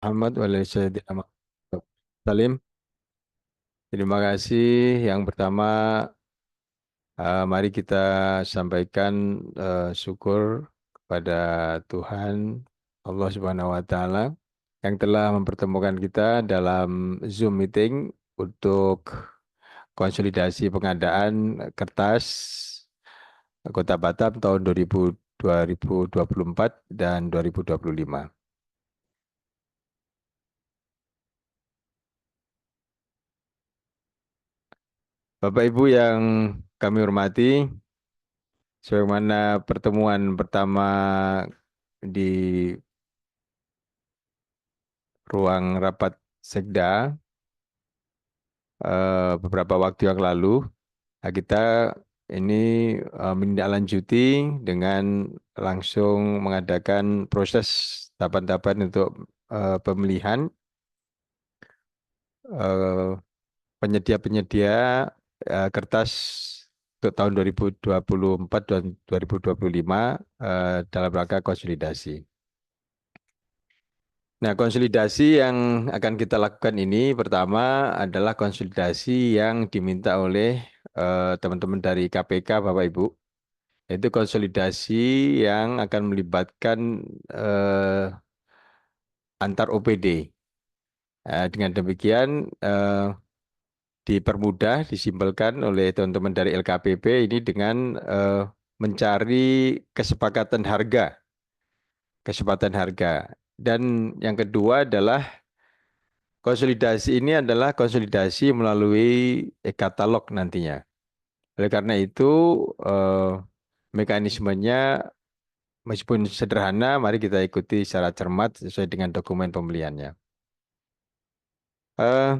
Muhammad wa ala sayyidina Muhammad. Salim, terima kasih. Yang pertama, mari kita sampaikan syukur kepada Tuhan Allah Subhanahu wa taala yang telah mempertemukan kita dalam Zoom meeting untuk konsolidasi pengadaan kertas Kota Batam tahun 2024 dan 2025. Bapak Ibu yang kami hormati, sebagaimana pertemuan pertama di ruang rapat Sekda beberapa waktu yang lalu, kita ini menindaklanjuti dengan langsung mengadakan proses tahapan-tahapan untuk pemilihan eh, penyedia-penyedia kertas untuk tahun 2024 dan 2025 dalam rangka konsolidasi. Nah, konsolidasi yang akan kita lakukan ini pertama adalah konsolidasi yang diminta oleh teman-teman dari KPK, Bapak Ibu, yaitu konsolidasi yang akan melibatkan antar OPD. Dengan demikian dipermudah, disimpelkan oleh teman-teman dari LKPP ini dengan mencari kesepakatan harga. Dan yang kedua adalah konsolidasi ini adalah konsolidasi melalui e-katalog nantinya. Oleh karena itu, eh, mekanismenya meskipun sederhana, mari kita ikuti secara cermat sesuai dengan dokumen pembeliannya. Eh,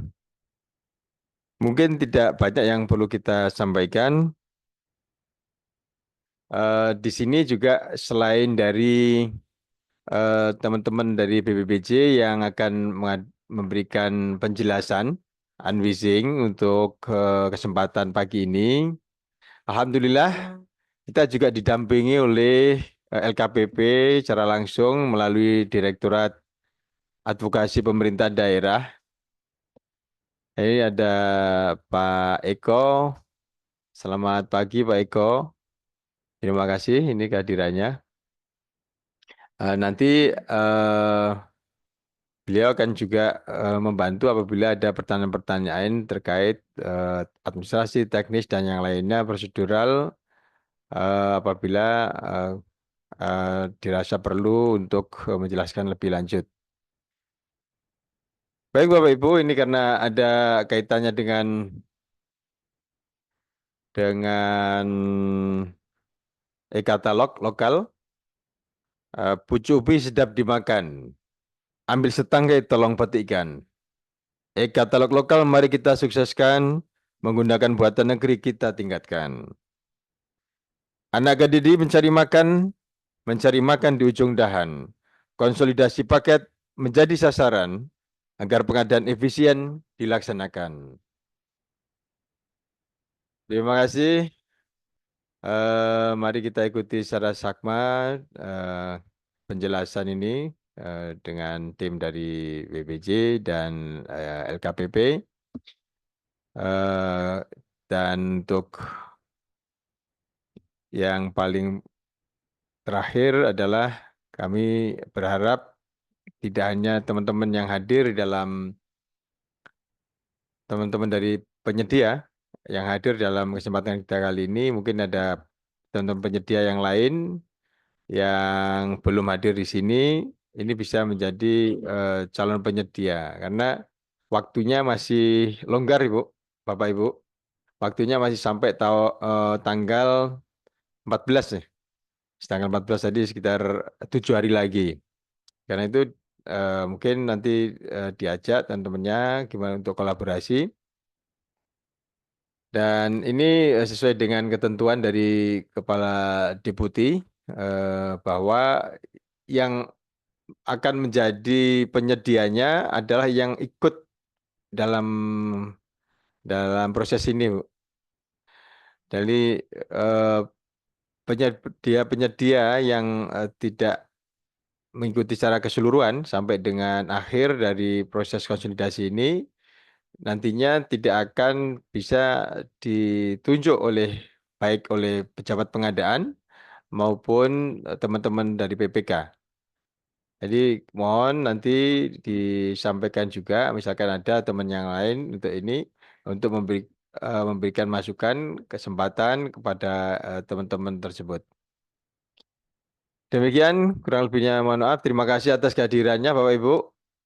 Mungkin tidak banyak yang perlu kita sampaikan. Di sini juga selain dari teman-teman dari BPBJ yang akan memberikan penjelasan unwising untuk kesempatan pagi ini. Alhamdulillah, kita juga didampingi oleh LKPP secara langsung melalui Direktorat Advokasi Pemerintah Daerah. Ini ada Pak Eko. Selamat pagi Pak Eko. Terima kasih ini kehadirannya. Nanti beliau akan juga membantu apabila ada pertanyaan-pertanyaan terkait administrasi, teknis, dan yang lainnya, prosedural, apabila eh, dirasa perlu untuk menjelaskan lebih lanjut. Baik Bapak Ibu, ini karena ada kaitannya dengan e-katalog lokal, pucuk ubi sedap dimakan, ambil setangkai tolong petikkan. E-katalog lokal mari kita sukseskan, menggunakan buatan negeri kita tingkatkan. Anak gadidi mencari makan di ujung dahan. Konsolidasi paket menjadi sasaran agar pengadaan efisien dilaksanakan. Terima kasih. Mari kita ikuti secara sakma penjelasan ini dengan tim dari BPJ dan LKPP. Dan untuk yang paling terakhir adalah kami berharap tidak hanya teman-teman yang hadir dalam teman-teman dari penyedia yang hadir dalam kesempatan kita kali ini, mungkin ada teman-teman penyedia yang lain yang belum hadir di sini, ini bisa menjadi calon penyedia karena waktunya masih longgar, Ibu, Bapak Ibu. Waktunya masih sampai tanggal 14 nih. Tanggal 14 tadi sekitar 7 hari lagi. Karena itu mungkin nanti diajak teman-temannya gimana untuk kolaborasi. Dan ini sesuai dengan ketentuan dari Kepala Deputi bahwa yang akan menjadi penyedianya adalah yang ikut dalam proses ini, Bu. Jadi penyedia-penyedia yang tidak mengikuti secara keseluruhan sampai dengan akhir dari proses konsolidasi ini, nantinya tidak akan bisa ditunjuk baik oleh pejabat pengadaan maupun, teman-teman dari PPK. Jadi mohon nanti disampaikan juga misalkan ada teman yang lain untuk ini, untuk memberikan masukan, kesempatan kepada, teman-teman tersebut. Demikian kurang lebihnya mohon maaf. Terima kasih atas kehadirannya Bapak Ibu.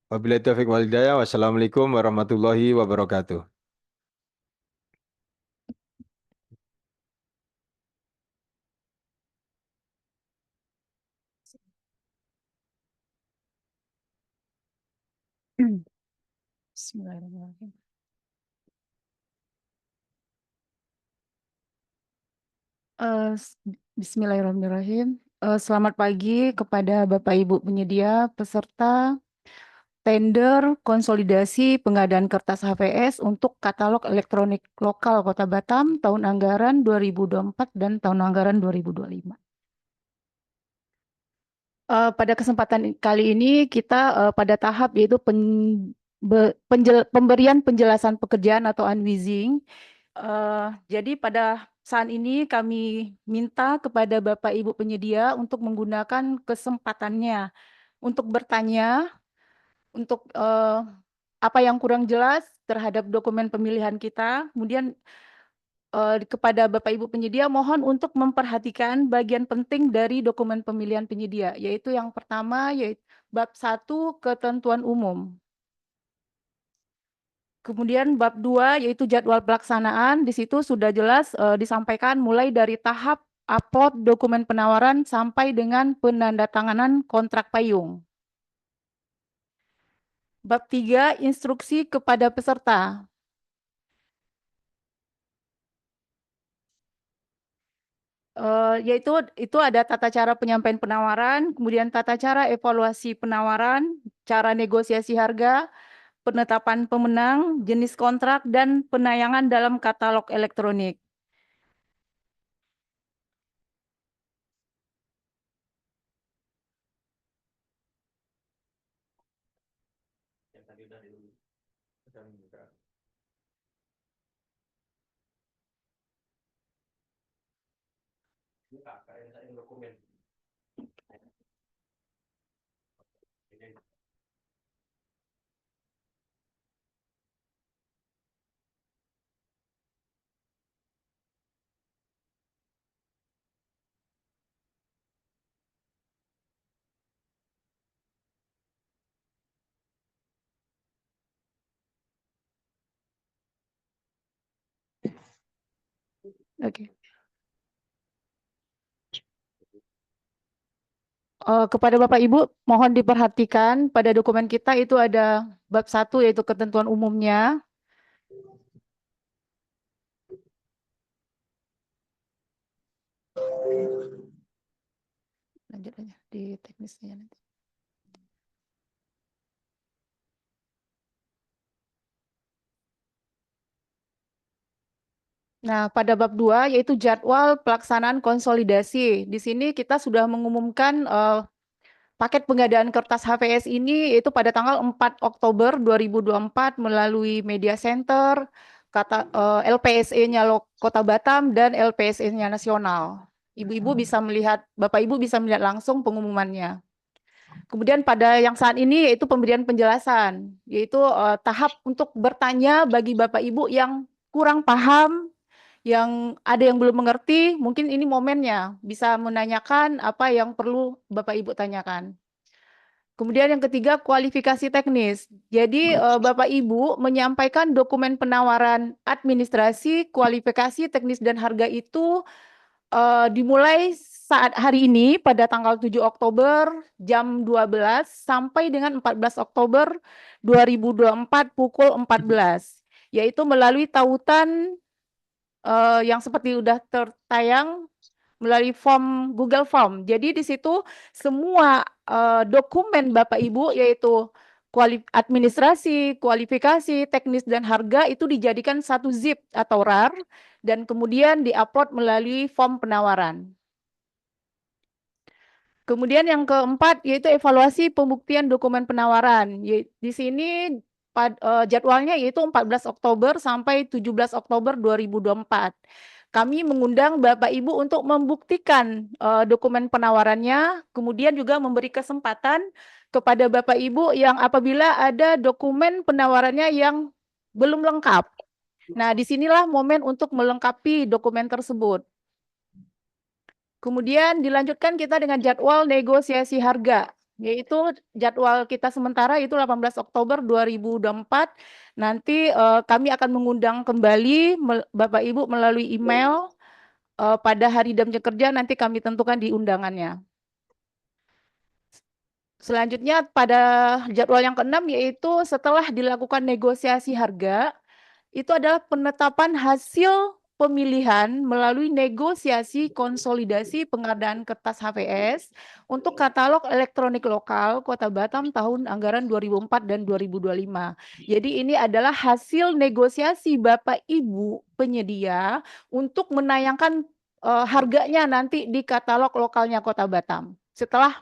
Wabillahi taufiq wal hidayah. Wassalamualaikum warahmatullahi wabarakatuh. Bismillahirrahmanirrahim. Bismillahirrahmanirrahim. Selamat pagi kepada Bapak Ibu penyedia peserta tender konsolidasi pengadaan kertas HVS untuk katalog elektronik lokal Kota Batam tahun anggaran 2024 dan tahun anggaran 2025. Pada kesempatan kali ini kita pada tahap yaitu pemberian penjelasan pekerjaan atau unwizing. Jadi pada saat ini kami minta kepada Bapak Ibu penyedia untuk menggunakan kesempatannya untuk bertanya untuk apa yang kurang jelas terhadap dokumen pemilihan kita. Kemudian kepada Bapak Ibu penyedia mohon untuk memperhatikan bagian penting dari dokumen pemilihan penyedia, yaitu yang pertama yaitu bab 1 ketentuan umum. Kemudian bab 2 yaitu jadwal pelaksanaan, di situ sudah jelas disampaikan mulai dari tahap upload dokumen penawaran sampai dengan penandatanganan kontrak payung. Bab 3 instruksi kepada peserta. Yaitu itu ada tata cara penyampaian penawaran, kemudian tata cara evaluasi penawaran, cara negosiasi harga, penetapan pemenang, jenis kontrak, dan penayangan dalam katalog elektronik. Oke. Kepada Bapak Ibu, mohon diperhatikan pada dokumen kita itu ada bab 1 yaitu ketentuan umumnya. Lanjut aja di teknisnya nanti. Nah, pada bab 2 yaitu jadwal pelaksanaan konsolidasi. Di sini kita sudah mengumumkan paket pengadaan kertas HVS ini itu pada tanggal 4 Oktober 2024 melalui media center, LPSE-nya Kota Batam dan LPSE-nya nasional. Ibu-ibu bisa melihat, Bapak Ibu bisa melihat langsung pengumumannya. Kemudian pada yang saat ini yaitu pemberian penjelasan, yaitu tahap untuk bertanya bagi Bapak Ibu yang kurang paham, yang ada yang belum mengerti, mungkin ini momennya bisa menanyakan apa yang perlu Bapak Ibu tanyakan. Kemudian yang ketiga, kualifikasi teknis. Jadi Bapak Ibu menyampaikan dokumen penawaran administrasi, kualifikasi teknis dan harga itu dimulai saat hari ini pada tanggal 7 Oktober jam 12 sampai dengan 14 Oktober 2024 pukul 14, yaitu melalui tautan yang seperti sudah tertayang melalui form Google Form. Jadi di situ semua dokumen Bapak Ibu yaitu administrasi, kualifikasi, teknis dan harga itu dijadikan satu zip atau RAR dan kemudian diupload melalui form penawaran. Kemudian yang keempat yaitu evaluasi pembuktian dokumen penawaran. Di sini jadwalnya yaitu 14 Oktober sampai 17 Oktober 2024. Kami mengundang Bapak Ibu untuk membuktikan dokumen penawarannya, kemudian juga memberi kesempatan kepada Bapak Ibu yang apabila ada dokumen penawarannya yang belum lengkap. Nah, disinilah momen untuk melengkapi dokumen tersebut. Kemudian dilanjutkan kita dengan jadwal negosiasi harga, yaitu jadwal kita sementara itu 18 Oktober 2024. Nanti kami akan mengundang kembali Bapak Ibu melalui email pada hari jamnya kerja nanti kami tentukan di undangannya. Selanjutnya pada jadwal yang keenam yaitu setelah dilakukan negosiasi harga, itu adalah penetapan hasil pemilihan melalui negosiasi konsolidasi pengadaan kertas HVS untuk katalog elektronik lokal Kota Batam tahun anggaran 2004 dan 2025. Jadi ini adalah hasil negosiasi Bapak Ibu penyedia untuk menayangkan harganya nanti di katalog lokalnya Kota Batam setelah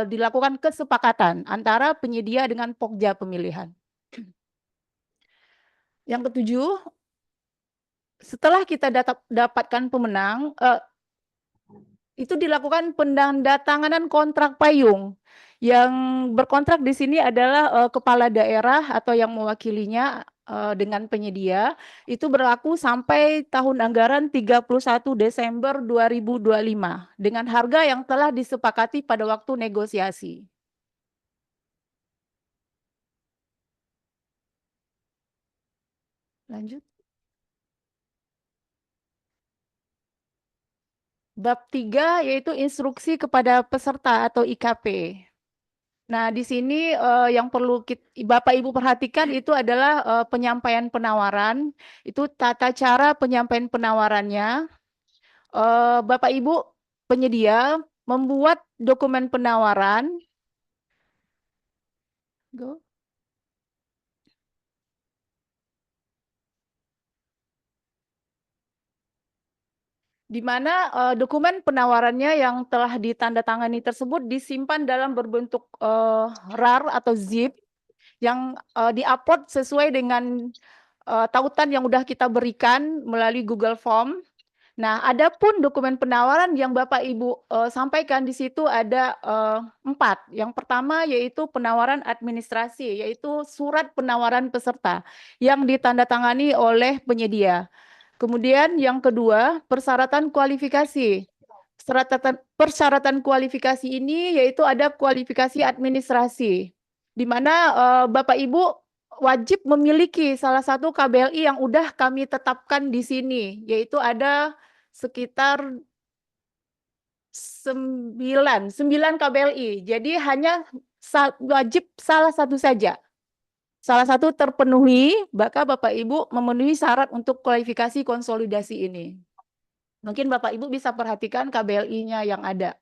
dilakukan kesepakatan antara penyedia dengan Pokja pemilihan. Yang ketujuh, setelah kita dapatkan pemenang, itu dilakukan penandatanganan kontrak payung. Yang berkontrak di sini adalah kepala daerah atau yang mewakilinya dengan penyedia. Itu berlaku sampai tahun anggaran 31 Desember 2025 dengan harga yang telah disepakati pada waktu negosiasi. Lanjut. Bab 3 yaitu instruksi kepada peserta atau IKP. Nah, di sini yang perlu Bapak Ibu perhatikan itu adalah penyampaian penawaran. Itu tata cara penyampaian penawarannya. Bapak Ibu penyedia membuat dokumen penawaran. Go. Di mana dokumen penawarannya yang telah ditandatangani tersebut disimpan dalam berbentuk RAR atau zip yang diupload sesuai dengan tautan yang sudah kita berikan melalui Google Form. Nah, adapun dokumen penawaran yang Bapak Ibu sampaikan di situ ada 4. Yang pertama yaitu penawaran administrasi, yaitu surat penawaran peserta yang ditandatangani oleh penyedia. Kemudian yang kedua, persyaratan kualifikasi. Persyaratan kualifikasi ini yaitu ada kualifikasi administrasi, di mana Bapak Ibu wajib memiliki salah satu KBLI yang udah kami tetapkan di sini, yaitu ada sekitar 9 KBLI. Jadi hanya wajib salah satu saja. Salah satu terpenuhi, maka Bapak Ibu memenuhi syarat untuk kualifikasi konsolidasi ini. Mungkin Bapak Ibu bisa perhatikan KBLI-nya yang ada.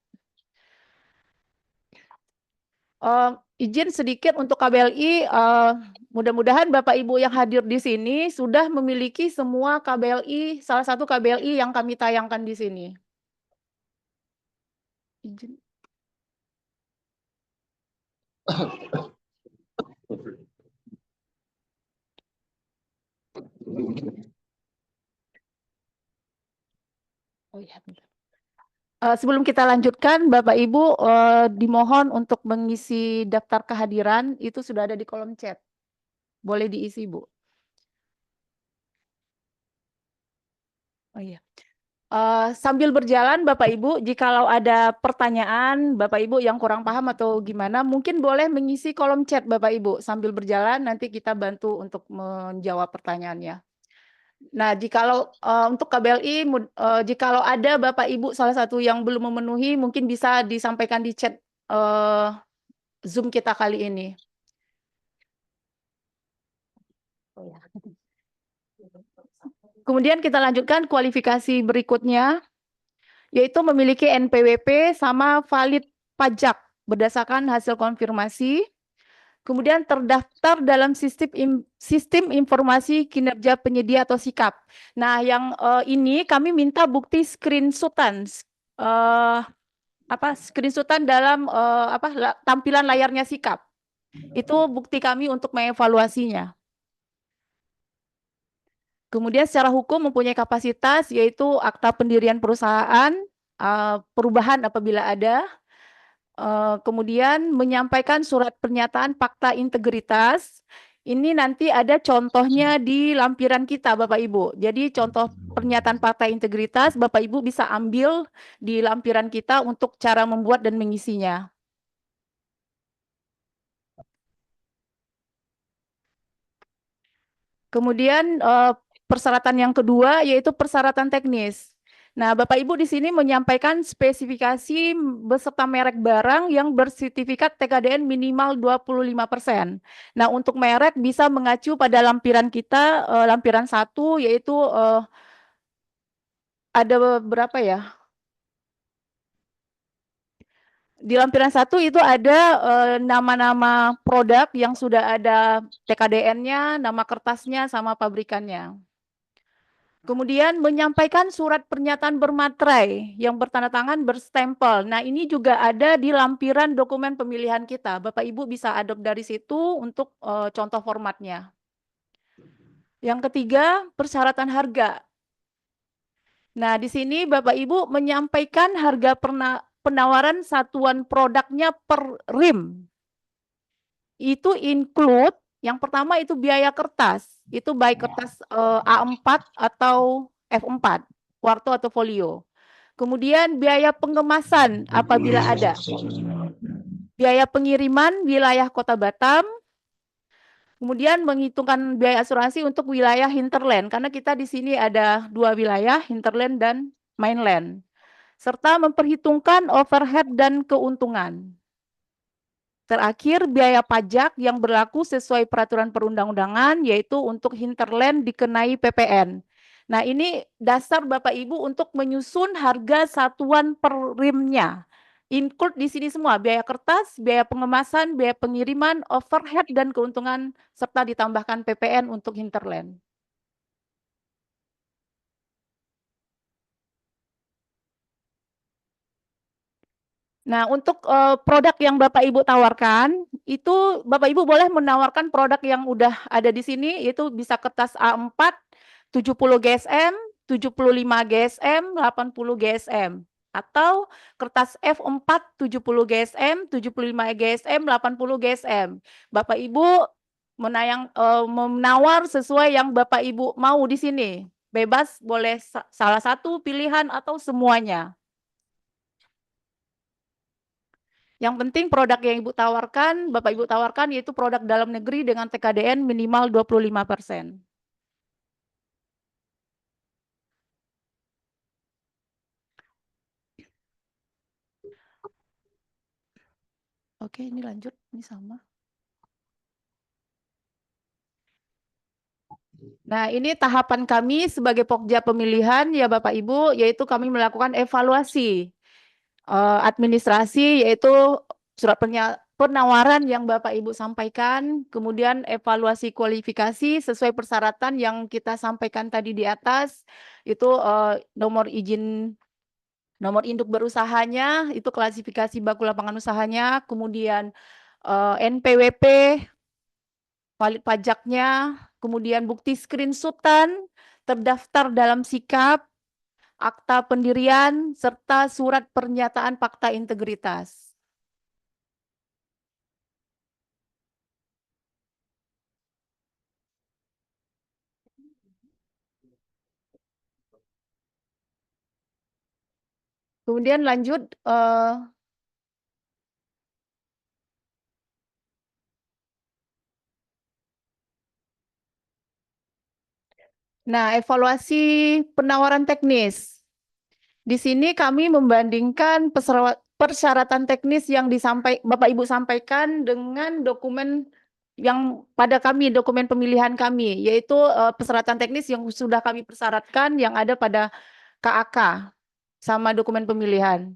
Izin sedikit untuk KBLI, mudah-mudahan Bapak Ibu yang hadir di sini sudah memiliki semua KBLI, salah satu KBLI yang kami tayangkan di sini. Izin. Oh iya, bentar. Sebelum kita lanjutkan, Bapak Ibu dimohon untuk mengisi daftar kehadiran, itu sudah ada di kolom chat. Boleh diisi, Bu. Oh iya. Sambil berjalan, Bapak Ibu, jikalau ada pertanyaan, Bapak Ibu yang kurang paham atau gimana, mungkin boleh mengisi kolom chat, Bapak Ibu. Sambil berjalan, nanti kita bantu untuk menjawab pertanyaannya. Nah, jikalau untuk KBLI, jikalau ada Bapak Ibu salah satu yang belum memenuhi, mungkin bisa disampaikan di chat Zoom kita kali ini. Kemudian kita lanjutkan kualifikasi berikutnya, yaitu memiliki NPWP sama valid pajak berdasarkan hasil konfirmasi. Kemudian terdaftar dalam sistem informasi kinerja penyedia atau SIKAP. Nah, yang ini kami minta bukti screenshotan screenshotan dalam tampilan layarnya sikap. Itu bukti kami untuk mengevaluasinya. Kemudian secara hukum mempunyai kapasitas yaitu akta pendirian perusahaan, perubahan apabila ada, kemudian menyampaikan surat pernyataan fakta integritas. Ini nanti ada contohnya di lampiran kita, Bapak Ibu. Jadi contoh pernyataan fakta integritas, Bapak Ibu bisa ambil di lampiran kita untuk cara membuat dan mengisinya. Kemudian persyaratan yang kedua yaitu persyaratan teknis. Nah, Bapak Ibu di sini menyampaikan spesifikasi beserta merek barang yang bersertifikat TKDN minimal 25%. Nah, untuk merek bisa mengacu pada lampiran kita, lampiran 1 yaitu ada berapa ya? Di lampiran 1 itu ada nama-nama produk yang sudah ada TKDN-nya, nama kertasnya, sama pabrikannya. Kemudian menyampaikan surat pernyataan bermaterai yang bertanda tangan berstempel. Nah, ini juga ada di lampiran dokumen pemilihan kita. Bapak Ibu bisa adopt dari situ untuk contoh formatnya. Yang ketiga, persyaratan harga. Nah, di sini Bapak Ibu menyampaikan harga penawaran satuan produknya per rim. Itu include yang pertama itu biaya kertas. Itu baik kertas A4 atau F4, kuarto atau folio. Kemudian biaya pengemasan apabila ada. Biaya pengiriman wilayah Kota Batam. Kemudian menghitungkan biaya asuransi untuk wilayah hinterland karena kita di sini ada 2 wilayah, hinterland dan mainland. Serta memperhitungkan overhead dan keuntungan. Terakhir, biaya pajak yang berlaku sesuai peraturan perundang-undangan, yaitu untuk hinterland dikenai PPN. Nah, ini dasar Bapak Ibu untuk menyusun harga satuan per rimnya. Include di sini semua, biaya kertas, biaya pengemasan, biaya pengiriman, overhead, dan keuntungan, serta ditambahkan PPN untuk hinterland. Nah, untuk produk yang Bapak Ibu tawarkan, itu Bapak Ibu boleh menawarkan produk yang udah ada di sini, itu bisa kertas A4, 70 GSM, 75 GSM, 80 GSM. Atau kertas F4, 70 GSM, 75 GSM, 80 GSM. Bapak Ibu menawar sesuai yang Bapak Ibu mau di sini. Bebas, boleh salah satu pilihan atau semuanya. Yang penting produk yang Ibu tawarkan, Bapak Ibu tawarkan yaitu produk dalam negeri dengan TKDN minimal 25%. Oke, ini lanjut, ini sama. Nah, ini tahapan kami sebagai Pokja pemilihan ya Bapak Ibu, yaitu kami melakukan evaluasi administrasi, yaitu surat penawaran yang Bapak Ibu sampaikan, kemudian evaluasi kualifikasi sesuai persyaratan yang kita sampaikan tadi di atas, itu nomor izin, nomor induk berusahanya, itu klasifikasi baku lapangan usahanya, kemudian NPWP, valid pajaknya, kemudian bukti screenshotan, terdaftar dalam sikap, akta pendirian, serta surat pernyataan fakta integritas. Kemudian lanjut, nah evaluasi penawaran teknis. Di sini kami membandingkan persyaratan teknis yang Bapak Ibu sampaikan dengan dokumen yang pada kami, dokumen pemilihan kami, yaitu persyaratan teknis yang sudah kami persyaratkan yang ada pada KAK sama dokumen pemilihan.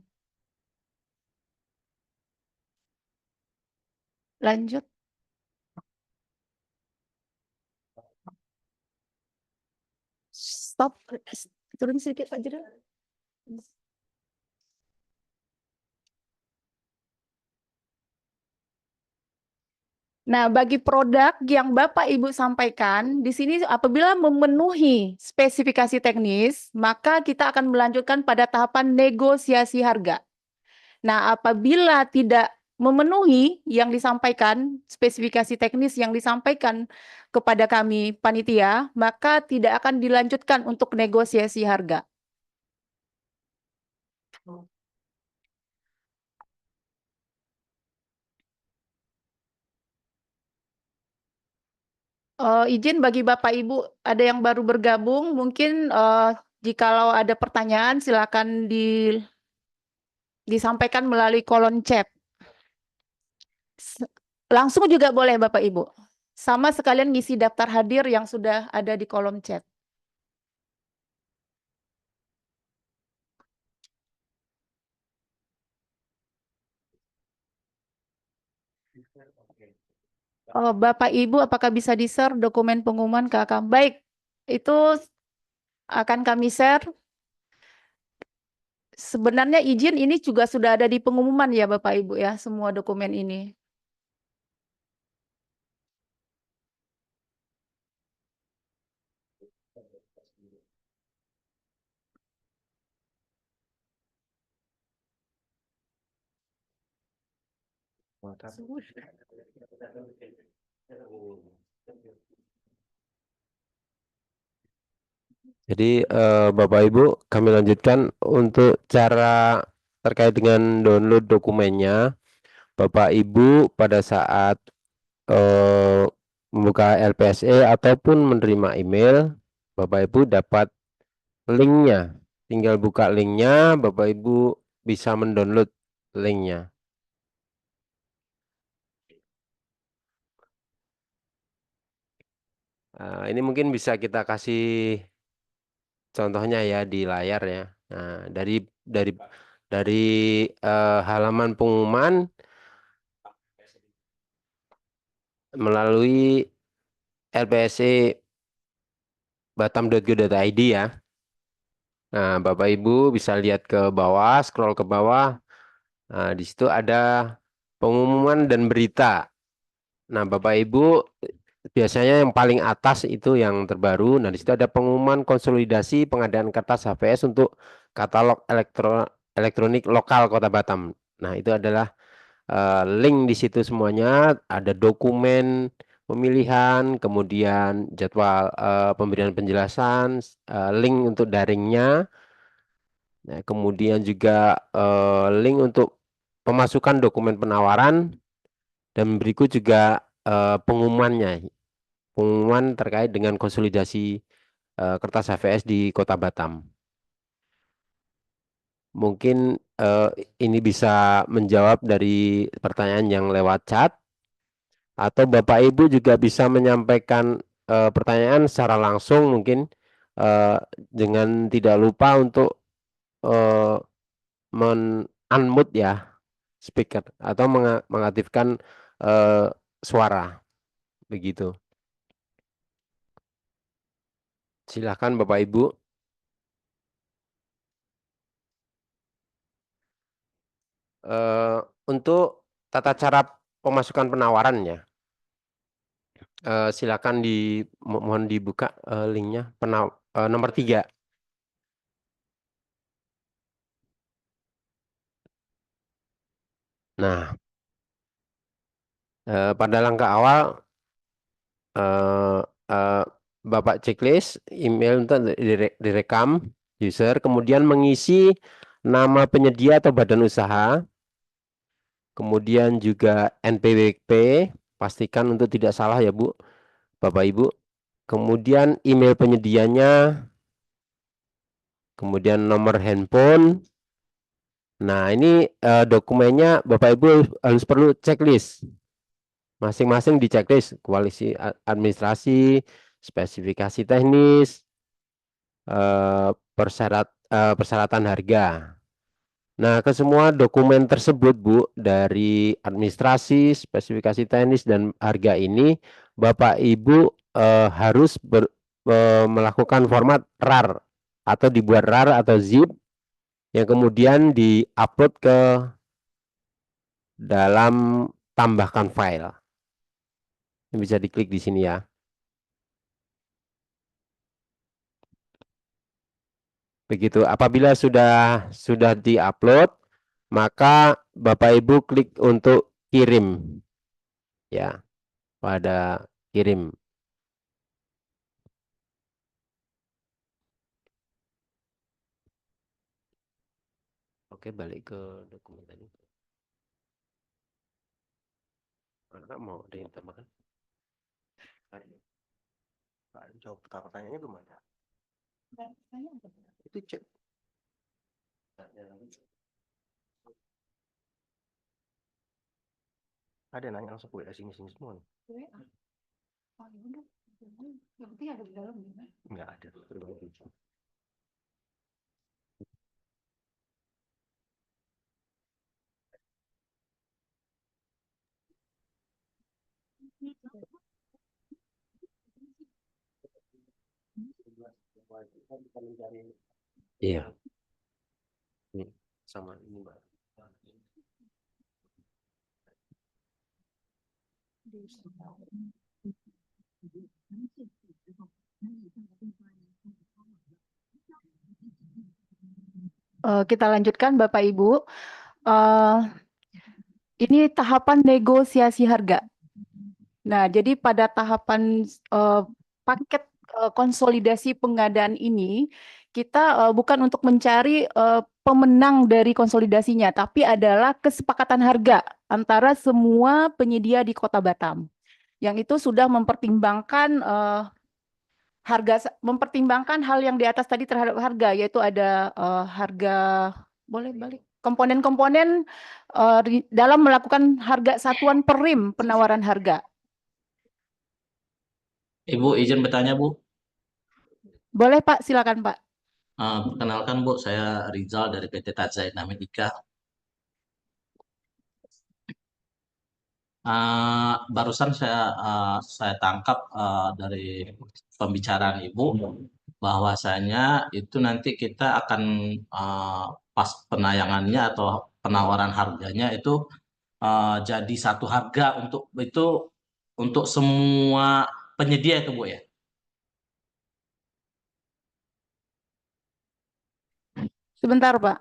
Lanjut. Stop. Turun sedikit Pak Jero. Nah, bagi produk yang Bapak Ibu sampaikan di sini apabila memenuhi spesifikasi teknis, maka kita akan melanjutkan pada tahapan negosiasi harga. Nah, apabila tidak memenuhi yang disampaikan, spesifikasi teknis yang disampaikan kepada kami panitia, maka tidak akan dilanjutkan untuk negosiasi harga. Izin bagi Bapak Ibu, ada yang baru bergabung, mungkin jikalau ada pertanyaan silakan disampaikan melalui kolom chat. Langsung juga boleh Bapak Ibu. Sama sekalian ngisi daftar hadir yang sudah ada di kolom chat. Oh, Bapak Ibu, apakah bisa di-share dokumen pengumuman ke AKM? Baik, itu akan kami share. Sebenarnya izin ini juga sudah ada di pengumuman ya Bapak Ibu ya, semua dokumen ini. Jadi Bapak Ibu kami lanjutkan untuk cara terkait dengan download dokumennya. Bapak Ibu pada saat eh, membuka LPSE ataupun menerima email, Bapak Ibu dapat linknya. Tinggal buka linknya, Bapak Ibu bisa mendownload linknya. Ini mungkin bisa kita kasih contohnya ya di layar ya. Nah, dari dari halaman pengumuman melalui LPSC batam.go.id ya. Nah, Bapak Ibu bisa lihat ke bawah, scroll ke bawah. Nah, di situ ada pengumuman dan berita. Nah, Bapak Ibu biasanya yang paling atas itu yang terbaru. Nah, di situ ada pengumuman konsolidasi pengadaan kertas HVS untuk katalog elektronik lokal Kota Batam. Nah, itu adalah link di situ semuanya, ada dokumen pemilihan, kemudian jadwal pemberian penjelasan, link untuk daringnya, nah, kemudian juga link untuk pemasukan dokumen penawaran, dan berikut juga pengumumannya, pengumuman terkait dengan konsolidasi kertas HVS di Kota Batam. Mungkin ini bisa menjawab dari pertanyaan yang lewat chat. Atau Bapak Ibu juga bisa menyampaikan pertanyaan secara langsung mungkin eh, dengan tidak lupa untuk eh, unmute ya speaker atau mengaktifkan eh, suara begitu. Silakan Bapak Ibu. Eh, untuk tata cara pemasukan penawarannya, silakan mohon dibuka linknya nomor 3. Nah, pada langkah awal eh, eh, Bapak checklist email untuk direkam user, kemudian mengisi nama penyedia atau badan usaha, kemudian juga NPWP, pastikan untuk tidak salah ya Bu, Bapak Ibu, kemudian email penyedianya, kemudian nomor handphone. Nah, ini dokumennya Bapak Ibu harus perlu checklist. Masing-masing di checklist, koalisi administrasi, spesifikasi teknis, persyaratan harga. Nah, ke semua dokumen tersebut, Bu, dari administrasi, spesifikasi teknis, dan harga ini, Bapak Ibu harus melakukan format RAR, atau dibuat RAR atau zip, yang kemudian diupload ke dalam tambahkan file. Bisa diklik di sini ya. Begitu. Apabila sudah diupload, maka Bapak Ibu klik untuk kirim ya, pada kirim. Oke, balik ke dokumen tadi. Enggak mau ada yang tambahkan? Jawab pertanyaannya belum ada. Itu cek. Ada nanya langsung ke sini semua. Yang penting ada di dalam. Enggak ada. Iya. Ini sama ini, Mbak. Kita lanjutkan Bapak Ibu. Ini tahapan negosiasi harga. Nah, jadi pada tahapan paket konsolidasi pengadaan ini, kita bukan untuk mencari pemenang dari konsolidasinya, tapi adalah kesepakatan harga antara semua penyedia di Kota Batam. Yang itu sudah mempertimbangkan mempertimbangkan hal yang di atas tadi terhadap harga, yaitu ada harga, boleh balik, komponen-komponen dalam melakukan harga satuan per rim penawaran harga. Ibu izin bertanya, Bu. Boleh Pak, silakan Pak. Perkenalkan, Bu, saya Rizal dari PT Tazaid Namedika. Barusan saya tangkap dari pembicaraan Ibu bahwasanya itu nanti kita akan pas penayangannya atau penawaran harganya itu jadi satu harga untuk semua penyedia itu, Bu, ya. Sebentar Pak.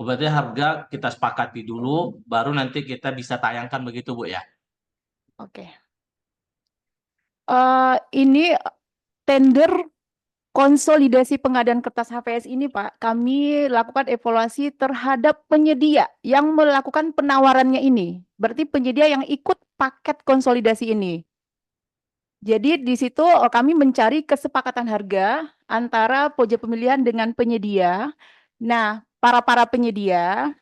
Berarti harga kita sepakati dulu, baru nanti kita bisa tayangkan begitu, Bu, ya. Oke. Ini tender konsolidasi pengadaan kertas HVS ini Pak, kami lakukan evaluasi terhadap penyedia yang melakukan penawarannya ini. Berarti penyedia yang ikut paket konsolidasi ini. Jadi di situ kami mencari kesepakatan harga antara pojok pemilihan dengan penyedia. Nah, para penyedia,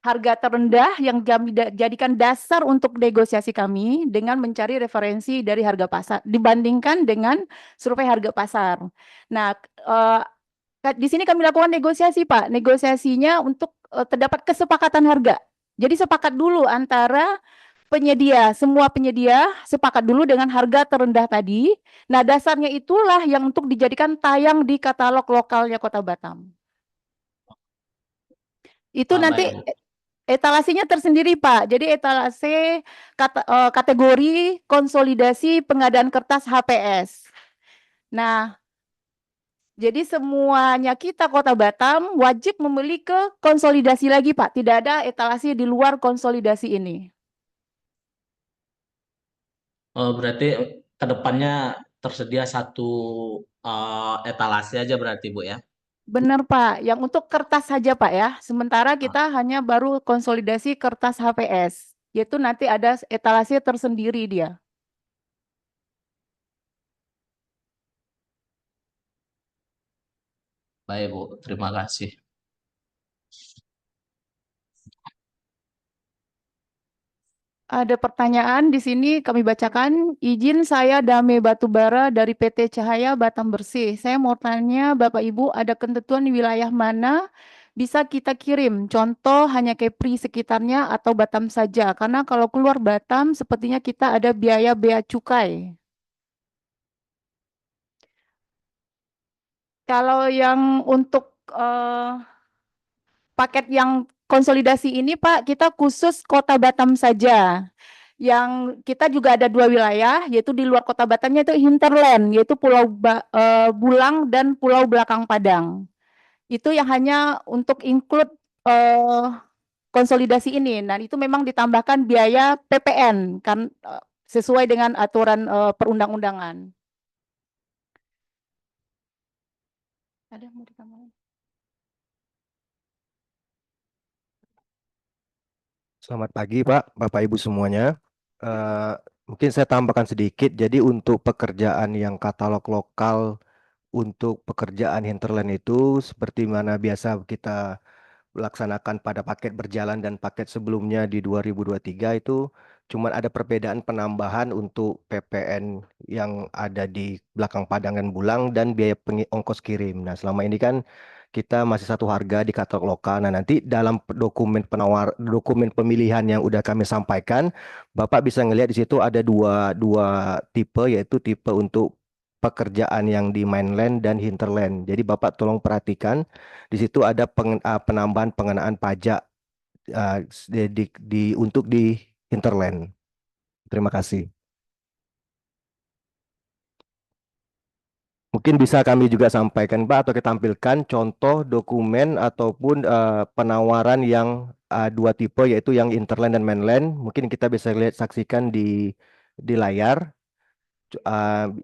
harga terendah yang kami jadikan dasar untuk negosiasi kami dengan mencari referensi dari harga pasar dibandingkan dengan survei harga pasar. Nah, di sini kami lakukan negosiasi, Pak. Negosiasinya untuk terdapat kesepakatan harga. Jadi sepakat dulu antara penyedia, semua penyedia sepakat dulu dengan harga terendah tadi. Nah, dasarnya itulah yang untuk dijadikan tayang di katalog lokalnya Kota Batam. Itu nanti Baik, Bu. etalasinya tersendiri, Pak. Jadi etalase kategori konsolidasi pengadaan kertas HPS. Nah, jadi semuanya kita Kota Batam wajib membeli ke konsolidasi lagi, Pak. Tidak ada etalasi di luar konsolidasi ini. Berarti ke depannya tersedia satu etalase aja berarti, Bu, ya. Benar, Pak. Yang untuk kertas saja, Pak ya. Sementara kita hanya baru konsolidasi kertas HPS. Yaitu nanti ada etalase tersendiri dia. Baik, Bu. Terima kasih. Ada pertanyaan di sini kami bacakan. Izin, saya Dame Batubara dari PT Cahaya Batam Bersih. Saya mau tanya Bapak Ibu, ada ketentuan di wilayah mana bisa kita kirim? Contoh hanya Kepri sekitarnya atau Batam saja. Karena kalau keluar Batam sepertinya kita ada biaya bea cukai. Kalau yang untuk paket yang konsolidasi ini Pak, kita khusus Kota Batam saja. Yang kita juga ada 2 wilayah, yaitu di luar Kota Batamnya itu hinterland, yaitu Bulang dan Pulau Belakang Padang. Itu yang hanya untuk include konsolidasi ini. Nah, itu memang ditambahkan biaya PPN kan sesuai dengan aturan perundang-undangan. Ada yang mau ditambahkan? Selamat pagi Pak, Bapak Ibu semuanya. Mungkin saya tambahkan sedikit. Jadi untuk pekerjaan yang katalog lokal untuk pekerjaan hinterland itu seperti mana biasa kita laksanakan pada paket berjalan dan paket sebelumnya di 2023 itu cuman ada perbedaan penambahan untuk PPN yang ada di belakang Padang dan Bulang dan biaya ongkos kirim. Nah, selama ini kan kita masih satu harga di katalog lokal. Nah, nanti dalam dokumen pemilihan yang udah kami sampaikan, Bapak bisa ngelihat di situ ada dua tipe, yaitu tipe untuk pekerjaan yang di mainland dan hinterland. Jadi Bapak tolong perhatikan di situ ada penambahan pengenaan pajak untuk di hinterland. Terima kasih. Mungkin bisa kami juga sampaikan Pak atau kita tampilkan contoh dokumen ataupun penawaran yang dua tipe yaitu yang hinterland dan mainland. Mungkin kita bisa lihat saksikan di layar.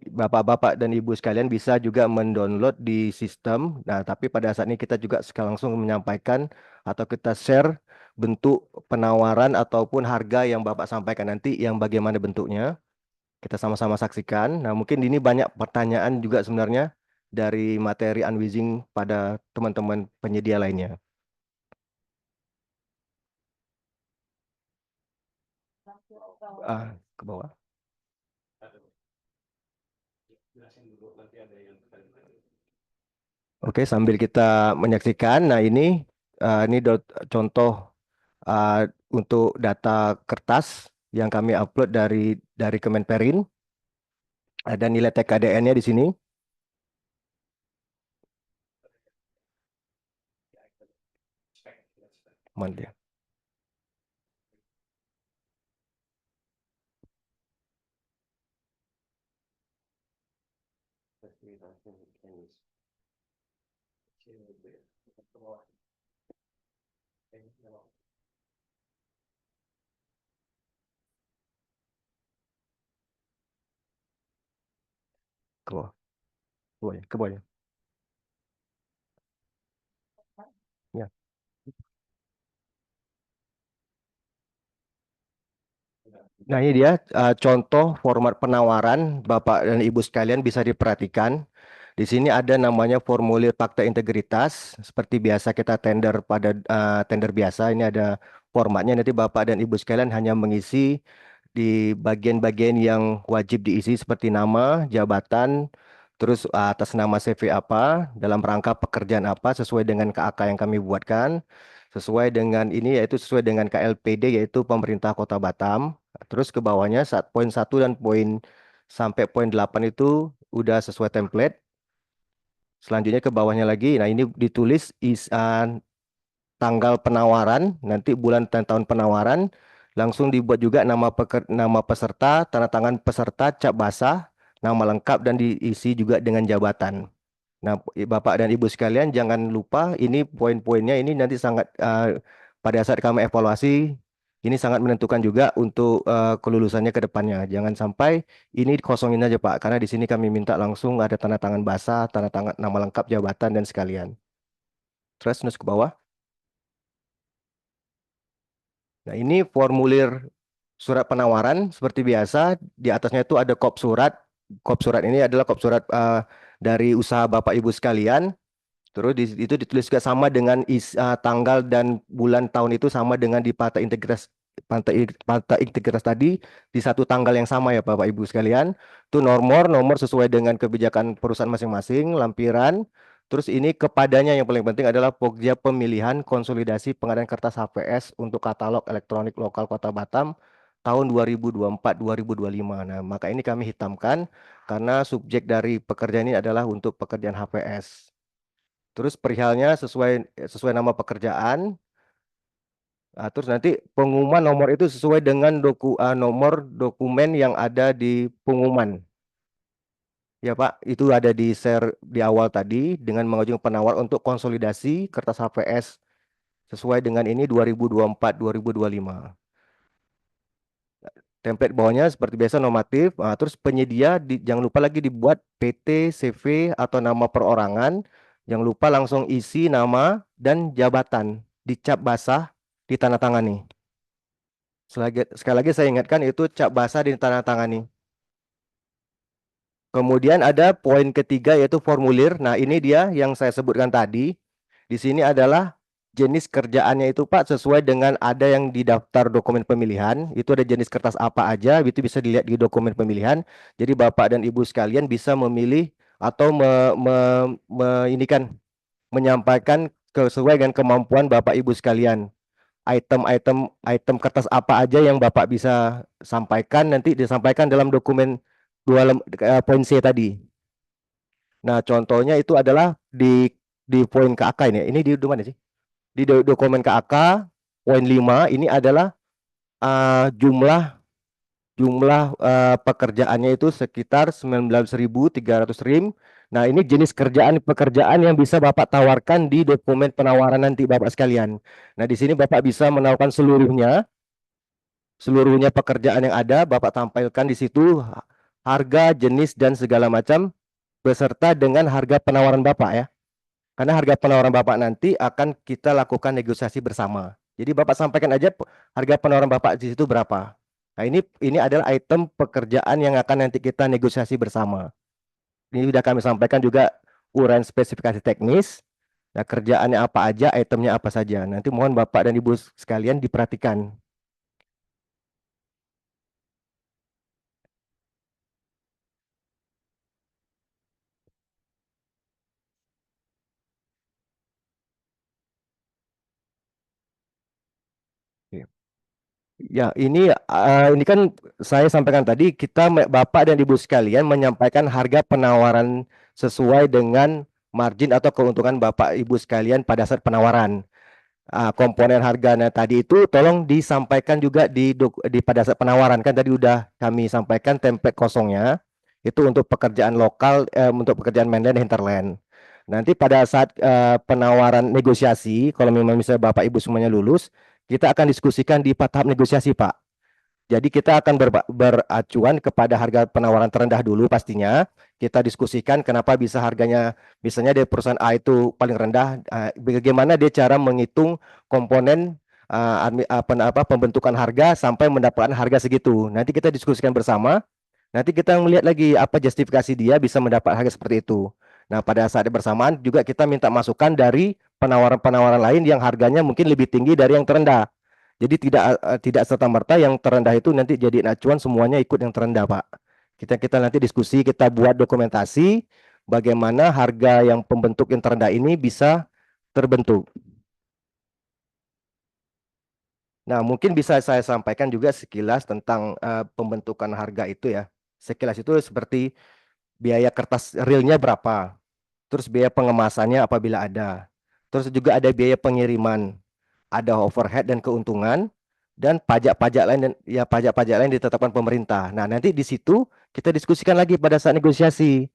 Bapak-bapak dan ibu sekalian bisa juga mendownload di sistem. Nah, tapi pada saat ini kita juga langsung menyampaikan atau kita share bentuk penawaran ataupun harga yang Bapak sampaikan nanti yang bagaimana bentuknya. Kita sama-sama saksikan. Nah, mungkin ini banyak pertanyaan juga sebenarnya dari materi unwizing pada teman-teman penyedia lainnya. Ke bawah. Oke, sambil kita menyaksikan. Nah, ini contoh untuk data kertas yang kami upload dari Kemenperin. Ada nilai TKDN-nya di sini. Mana dia? Ke bawah. Ke bawah ya, ke bawah ya. Ya. Nah, ini dia contoh format penawaran Bapak dan Ibu sekalian bisa diperhatikan. Di sini ada namanya formulir fakta integritas. Seperti biasa kita tender pada tender biasa, ini ada formatnya. Nanti Bapak dan Ibu sekalian hanya mengisi di bagian-bagian yang wajib diisi seperti nama, jabatan, terus atas nama CV apa, dalam rangka pekerjaan apa sesuai dengan KAK yang kami buatkan, sesuai dengan ini yaitu sesuai dengan KLPD yaitu Pemerintah Kota Batam. Terus ke bawahnya poin 1 dan poin sampai poin 8 itu udah sesuai template. Selanjutnya ke bawahnya lagi, nah ini ditulis tanggal penawaran, nanti bulan dan tahun penawaran, langsung dibuat juga nama peserta, tanda tangan peserta, cap basah, nama lengkap dan diisi juga dengan jabatan. Nah, Bapak dan Ibu sekalian jangan lupa ini poin-poinnya ini nanti sangat pada saat kami evaluasi ini sangat menentukan juga untuk kelulusannya ke depannya. Jangan sampai ini kosongin aja Pak, karena di sini kami minta langsung ada tanda tangan basah, tanda tangan nama lengkap, jabatan dan sekalian. Terus ke bawah. Nah, ini formulir surat penawaran seperti biasa. Di atasnya itu ada kop surat. Kop surat ini adalah kop surat dari usaha Bapak Ibu sekalian. Terus itu ditulis juga sama dengan tanggal dan bulan tahun itu sama dengan di Fakta Integritas tadi di satu tanggal yang sama ya Bapak Ibu sekalian. Itu nomor sesuai dengan kebijakan perusahaan masing-masing, lampiran. Terus ini kepadanya yang paling penting adalah pokja pemilihan konsolidasi pengadaan kertas HVS untuk katalog elektronik lokal Kota Batam tahun 2024-2025. Nah, maka ini kami hitamkan karena subjek dari pekerjaan ini adalah untuk pekerjaan HVS. Terus perihalnya sesuai nama pekerjaan. Terus nanti pengumuman nomor itu sesuai dengan nomor dokumen yang ada di pengumuman. Ya Pak, itu ada di share di awal tadi dengan mengajukan penawar untuk konsolidasi kertas HVS sesuai dengan ini 2024-2025. Template bawahnya seperti biasa normatif. Terus penyedia jangan lupa lagi dibuat PT, CV atau nama perorangan. Jangan lupa langsung isi nama dan jabatan, dicap basah, ditandatangani. Sekali lagi saya ingatkan itu cap basah ditandatangani. Kemudian ada poin ketiga yaitu formulir. Nah, ini dia yang saya sebutkan tadi. Di sini adalah jenis kerjaannya itu Pak sesuai dengan ada yang di daftar dokumen pemilihan. Itu ada jenis kertas apa aja, itu bisa dilihat di dokumen pemilihan. Jadi Bapak dan Ibu sekalian bisa memilih atau ini kan menyampaikan sesuai dengan kemampuan Bapak Ibu sekalian. Item kertas apa aja yang Bapak bisa sampaikan nanti disampaikan dalam dokumen poin C tadi. Nah, contohnya itu adalah di poin KAK ini. Ini di mana sih? Di dokumen KAK poin 5 ini adalah jumlah pekerjaannya itu sekitar 19.300 rim. Nah, ini jenis pekerjaan yang bisa Bapak tawarkan di dokumen penawaran nanti Bapak sekalian. Nah, di sini Bapak bisa menawarkan seluruhnya pekerjaan yang ada Bapak tampilkan di situ harga, jenis dan segala macam beserta dengan harga penawaran Bapak ya. Karena harga penawaran Bapak nanti akan kita lakukan negosiasi bersama. Jadi Bapak sampaikan aja harga penawaran Bapak di situ berapa. Nah, ini adalah item pekerjaan yang akan nanti kita negosiasi bersama. Ini sudah kami sampaikan juga uraian spesifikasi teknis. Nah, kerjaannya apa aja, itemnya apa saja. Nanti mohon Bapak dan Ibu sekalian diperhatikan. Oke. Ya, ini kan saya sampaikan tadi Bapak dan Ibu sekalian menyampaikan harga penawaran sesuai dengan margin atau keuntungan Bapak Ibu sekalian pada saat penawaran. Komponen harganya tadi itu tolong disampaikan juga di pada saat penawaran kan tadi udah kami sampaikan template kosongnya itu untuk pekerjaan lokal untuk pekerjaan mainland dan hinterland. Nanti pada saat penawaran negosiasi kalau memang misalnya Bapak Ibu semuanya lulus, kita akan diskusikan di tahap negosiasi Pak. Jadi kita akan beracuan kepada harga penawaran terendah dulu pastinya. Kita diskusikan kenapa bisa harganya, misalnya dari perusahaan A itu paling rendah, bagaimana dia cara menghitung komponen pembentukan harga sampai mendapatkan harga segitu. Nanti kita diskusikan bersama. Nanti kita melihat lagi apa justifikasi dia bisa mendapat harga seperti itu. Nah, pada saat bersamaan juga kita minta masukan dari penawaran-penawaran lain yang harganya mungkin lebih tinggi dari yang terendah. Jadi tidak serta-merta yang terendah itu nanti jadi acuan semuanya ikut yang terendah, Pak. Kita nanti diskusi, kita buat dokumentasi bagaimana harga yang pembentuk yang terendah ini bisa terbentuk. Nah, mungkin bisa saya sampaikan juga sekilas tentang pembentukan harga itu ya. Sekilas itu seperti biaya kertas realnya berapa, terus biaya pengemasannya apabila ada, terus juga ada biaya pengiriman, ada overhead dan keuntungan, dan pajak-pajak lain dan ya pajak-pajak lain ditetapkan pemerintah. Nah, nanti di situ kita diskusikan lagi pada saat negosiasi.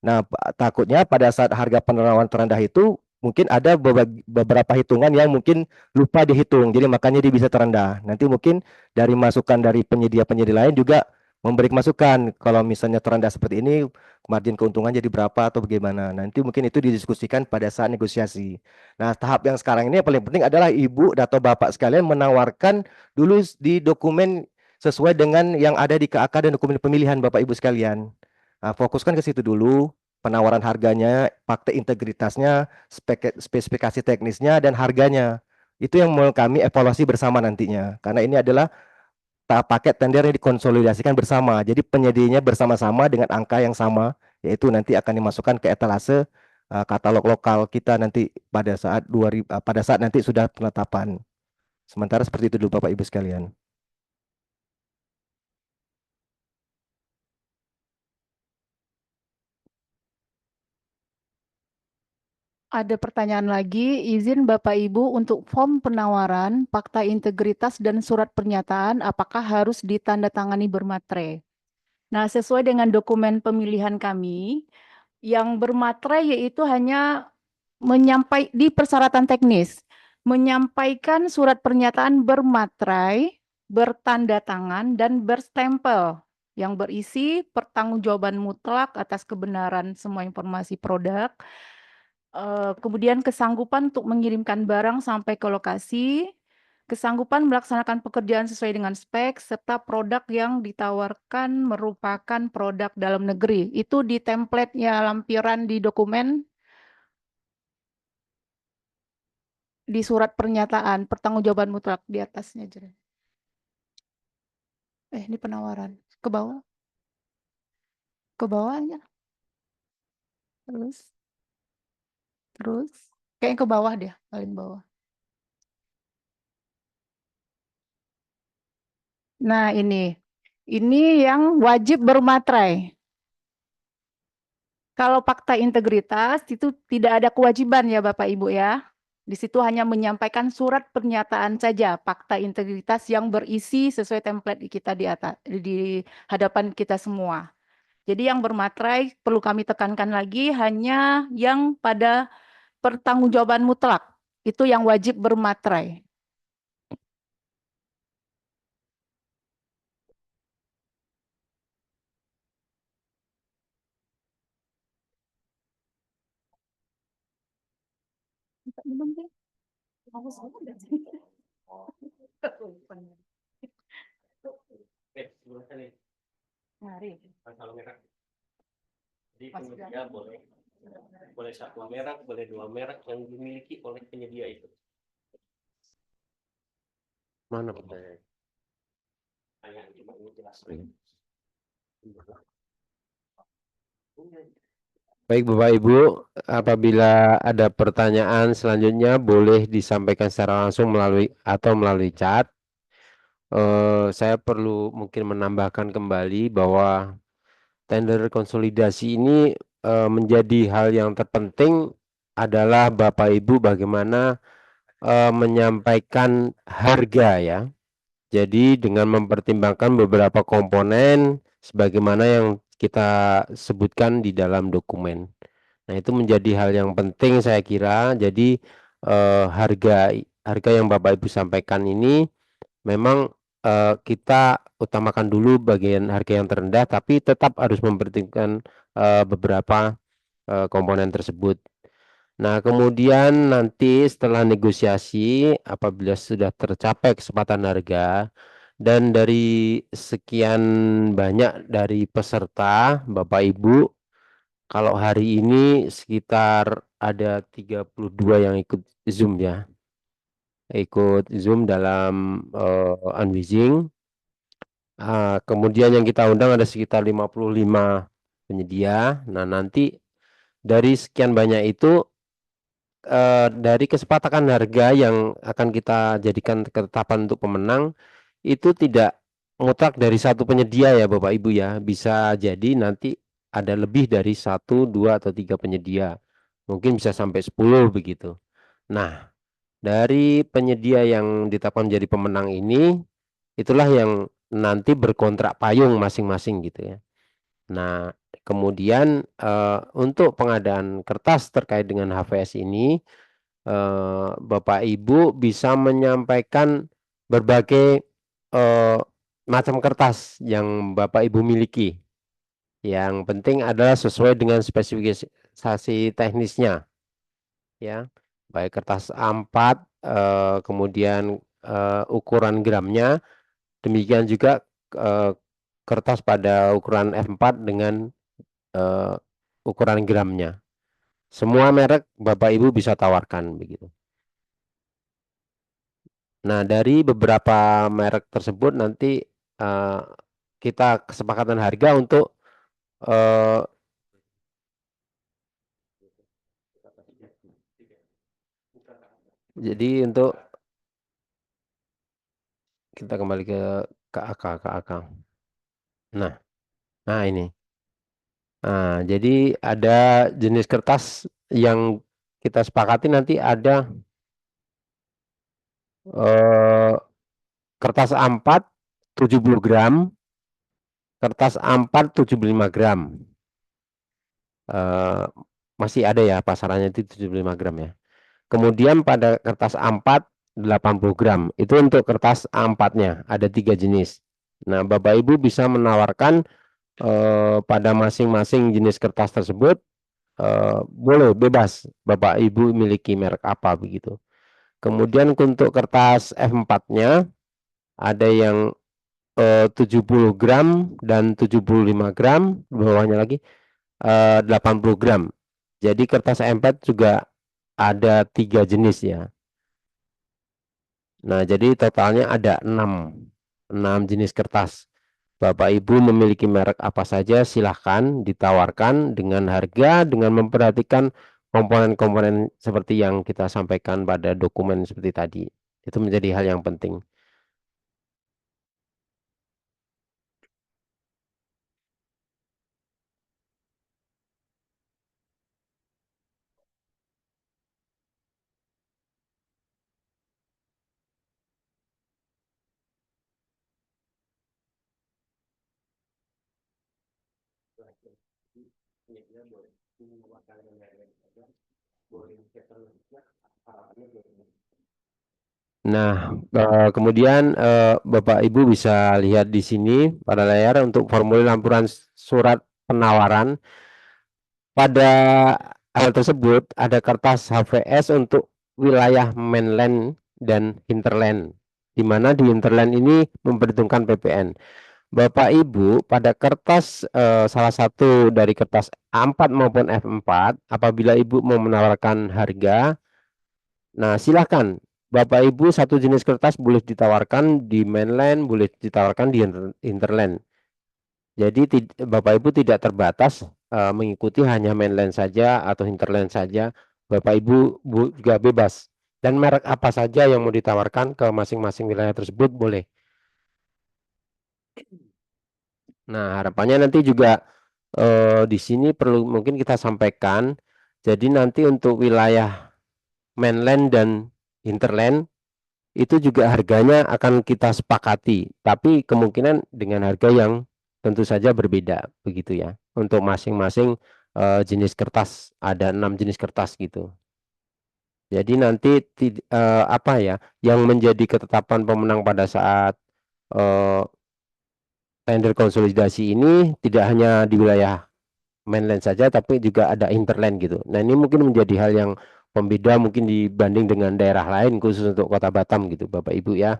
Nah, takutnya pada saat harga penawaran terendah itu mungkin ada beberapa hitungan yang mungkin lupa dihitung, jadi makanya dia bisa terendah. Nanti mungkin dari masukan dari penyedia-penyedia lain juga memberi masukan kalau misalnya terendah seperti ini margin keuntungan jadi berapa atau bagaimana. Nanti mungkin itu didiskusikan pada saat negosiasi. Nah, tahap yang sekarang ini yang paling penting adalah Ibu atau Bapak sekalian menawarkan dulu di dokumen sesuai dengan yang ada di KAK dan dokumen pemilihan Bapak Ibu sekalian. Fokuskan ke situ dulu, penawaran harganya, fakta integritasnya, spesifikasi teknisnya, dan harganya. Itu yang mau kami evaluasi bersama nantinya. Karena ini adalah paket tender yang dikonsolidasikan bersama. Jadi penyedianya bersama-sama dengan angka yang sama, yaitu nanti akan dimasukkan ke etalase katalog lokal kita nanti pada saat nanti sudah penetapan. Sementara seperti itu dulu Bapak Ibu sekalian. Ada pertanyaan lagi, izin Bapak Ibu untuk form penawaran, fakta integritas dan surat pernyataan apakah harus ditandatangani bermaterai? Nah, sesuai dengan dokumen pemilihan kami, yang bermaterai yaitu hanya di persyaratan teknis, menyampaikan surat pernyataan bermaterai, bertanda tangan, dan berstempel yang berisi pertanggungjawaban mutlak atas kebenaran semua informasi produk, kemudian kesanggupan untuk mengirimkan barang sampai ke lokasi, kesanggupan melaksanakan pekerjaan sesuai dengan spek, serta produk yang ditawarkan merupakan produk dalam negeri. Itu di template-nya lampiran di dokumen, di surat pernyataan, pertanggungjawaban mutlak di atasnya. Ini penawaran. Ke bawah. Ke bawahnya. Terus. Kayaknya ke bawah deh, paling bawah. Nah, ini yang wajib bermaterai. Kalau fakta integritas itu tidak ada kewajiban ya Bapak Ibu ya. Di situ hanya menyampaikan surat pernyataan saja, fakta integritas yang berisi sesuai template kita di atas, di hadapan kita semua. Jadi yang bermaterai perlu kami tekankan lagi hanya yang pada pertanggungjawaban mutlak. Itu yang wajib bermaterai. Kalau merek. Jadi penyedia boleh satu merek, boleh dua merek yang dimiliki oleh penyedia itu. Mana pertanyaan? Baik Bapak Ibu, apabila ada pertanyaan selanjutnya boleh disampaikan secara langsung melalui chat. Saya perlu mungkin menambahkan kembali bahwa tender konsolidasi ini menjadi hal yang terpenting adalah Bapak Ibu bagaimana menyampaikan harga ya. Jadi dengan mempertimbangkan beberapa komponen sebagaimana yang kita sebutkan di dalam dokumen. Nah, itu menjadi hal yang penting saya kira. Jadi harga yang Bapak Ibu sampaikan ini memang kita utamakan dulu bagian harga yang terendah, tapi tetap harus mempertimbangkan beberapa komponen tersebut. Nah, kemudian nanti setelah negosiasi, apabila sudah tercapai kesepakatan harga, dan dari sekian banyak dari peserta, Bapak Ibu, kalau hari ini sekitar ada 32 yang ikut Zoom ya. Ikut Zoom dalam unwizing. Kemudian yang kita undang ada sekitar 55 penyedia. Nah, nanti dari sekian banyak itu dari kesepakatan harga yang akan kita jadikan ketetapan untuk pemenang itu tidak mutlak dari satu penyedia ya Bapak Ibu ya. Bisa jadi nanti ada lebih dari 1, 2, atau 3 penyedia. Mungkin bisa sampai 10 begitu. Nah, dari penyedia yang ditetapkan menjadi pemenang ini, itulah yang nanti berkontrak payung masing-masing gitu ya. Nah, kemudian untuk pengadaan kertas terkait dengan HVS ini, Bapak Ibu bisa menyampaikan berbagai macam kertas yang Bapak Ibu miliki. Yang penting adalah sesuai dengan spesifikasi teknisnya, ya. Baik kertas A4, kemudian ukuran gramnya, demikian juga kertas pada ukuran F4 dengan ukuran gramnya. Semua merek Bapak Ibu bisa tawarkan begitu. Nah, dari beberapa merek tersebut nanti kita kesepakatan harga untuk jadi untuk kita kembali ke AK. Nah ini. Nah, jadi ada jenis kertas yang kita sepakati nanti ada kertas A4 70 gram, kertas A4 75 gram. Masih ada ya pasarannya itu 75 gram ya. Kemudian pada kertas A4 80 gram. Itu untuk kertas A4-nya, ada 3 jenis. Nah, Bapak Ibu bisa menawarkan pada masing-masing jenis kertas tersebut, boleh bebas Bapak Ibu miliki merek apa begitu. Kemudian untuk kertas F4-nya ada yang 70 gram dan 75 gram, bawahnya lagi 80 gram. Jadi kertas A4 juga ada 3 jenis ya. Nah, jadi totalnya ada 6 jenis kertas. Bapak Ibu memiliki merek apa saja silahkan ditawarkan dengan harga, dengan memperhatikan komponen-komponen seperti yang kita sampaikan pada dokumen seperti tadi. Itu menjadi hal yang penting. Nah, kemudian Bapak Ibu bisa lihat di sini pada layar untuk formulir lampiran surat penawaran. Pada hal tersebut ada kertas HVS untuk wilayah mainland dan hinterland, di mana di hinterland ini memperhitungkan PPN. Bapak Ibu pada kertas salah satu dari kertas A4 maupun F4, apabila Ibu mau menawarkan harga, nah silakan Bapak Ibu satu jenis kertas boleh ditawarkan di mainland, boleh ditawarkan di hinterland. Jadi Bapak Ibu tidak terbatas mengikuti hanya mainland saja atau hinterland saja. Bapak Ibu juga bebas. Dan merek apa saja yang mau ditawarkan ke masing-masing wilayah tersebut boleh. Nah, harapannya nanti juga di sini perlu mungkin kita sampaikan. Jadi nanti untuk wilayah mainland dan hinterland itu juga harganya akan kita sepakati, tapi kemungkinan dengan harga yang tentu saja berbeda begitu ya. Untuk masing-masing jenis kertas ada 6 jenis kertas gitu. Jadi nanti apa ya yang menjadi ketetapan pemenang pada saat tender konsolidasi ini tidak hanya di wilayah mainland saja, tapi juga ada hinterland gitu. Nah, ini mungkin menjadi hal yang pembeda mungkin dibanding dengan daerah lain khusus untuk Kota Batam gitu, Bapak Ibu ya.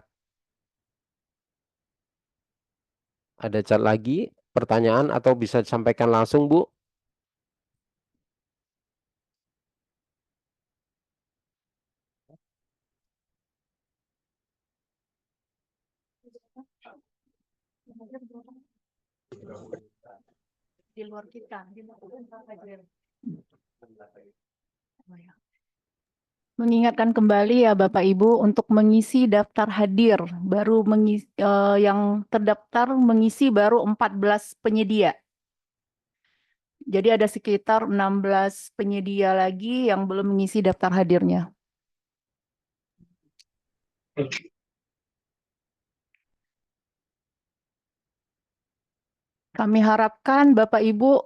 Ada cat lagi pertanyaan atau bisa disampaikan langsung, Bu? Di luar kita, mengingatkan kembali ya Bapak Ibu untuk mengisi daftar hadir, baru yang terdaftar mengisi baru 14 penyedia. Jadi ada sekitar 16 penyedia lagi yang belum mengisi daftar hadirnya. Kami harapkan Bapak Ibu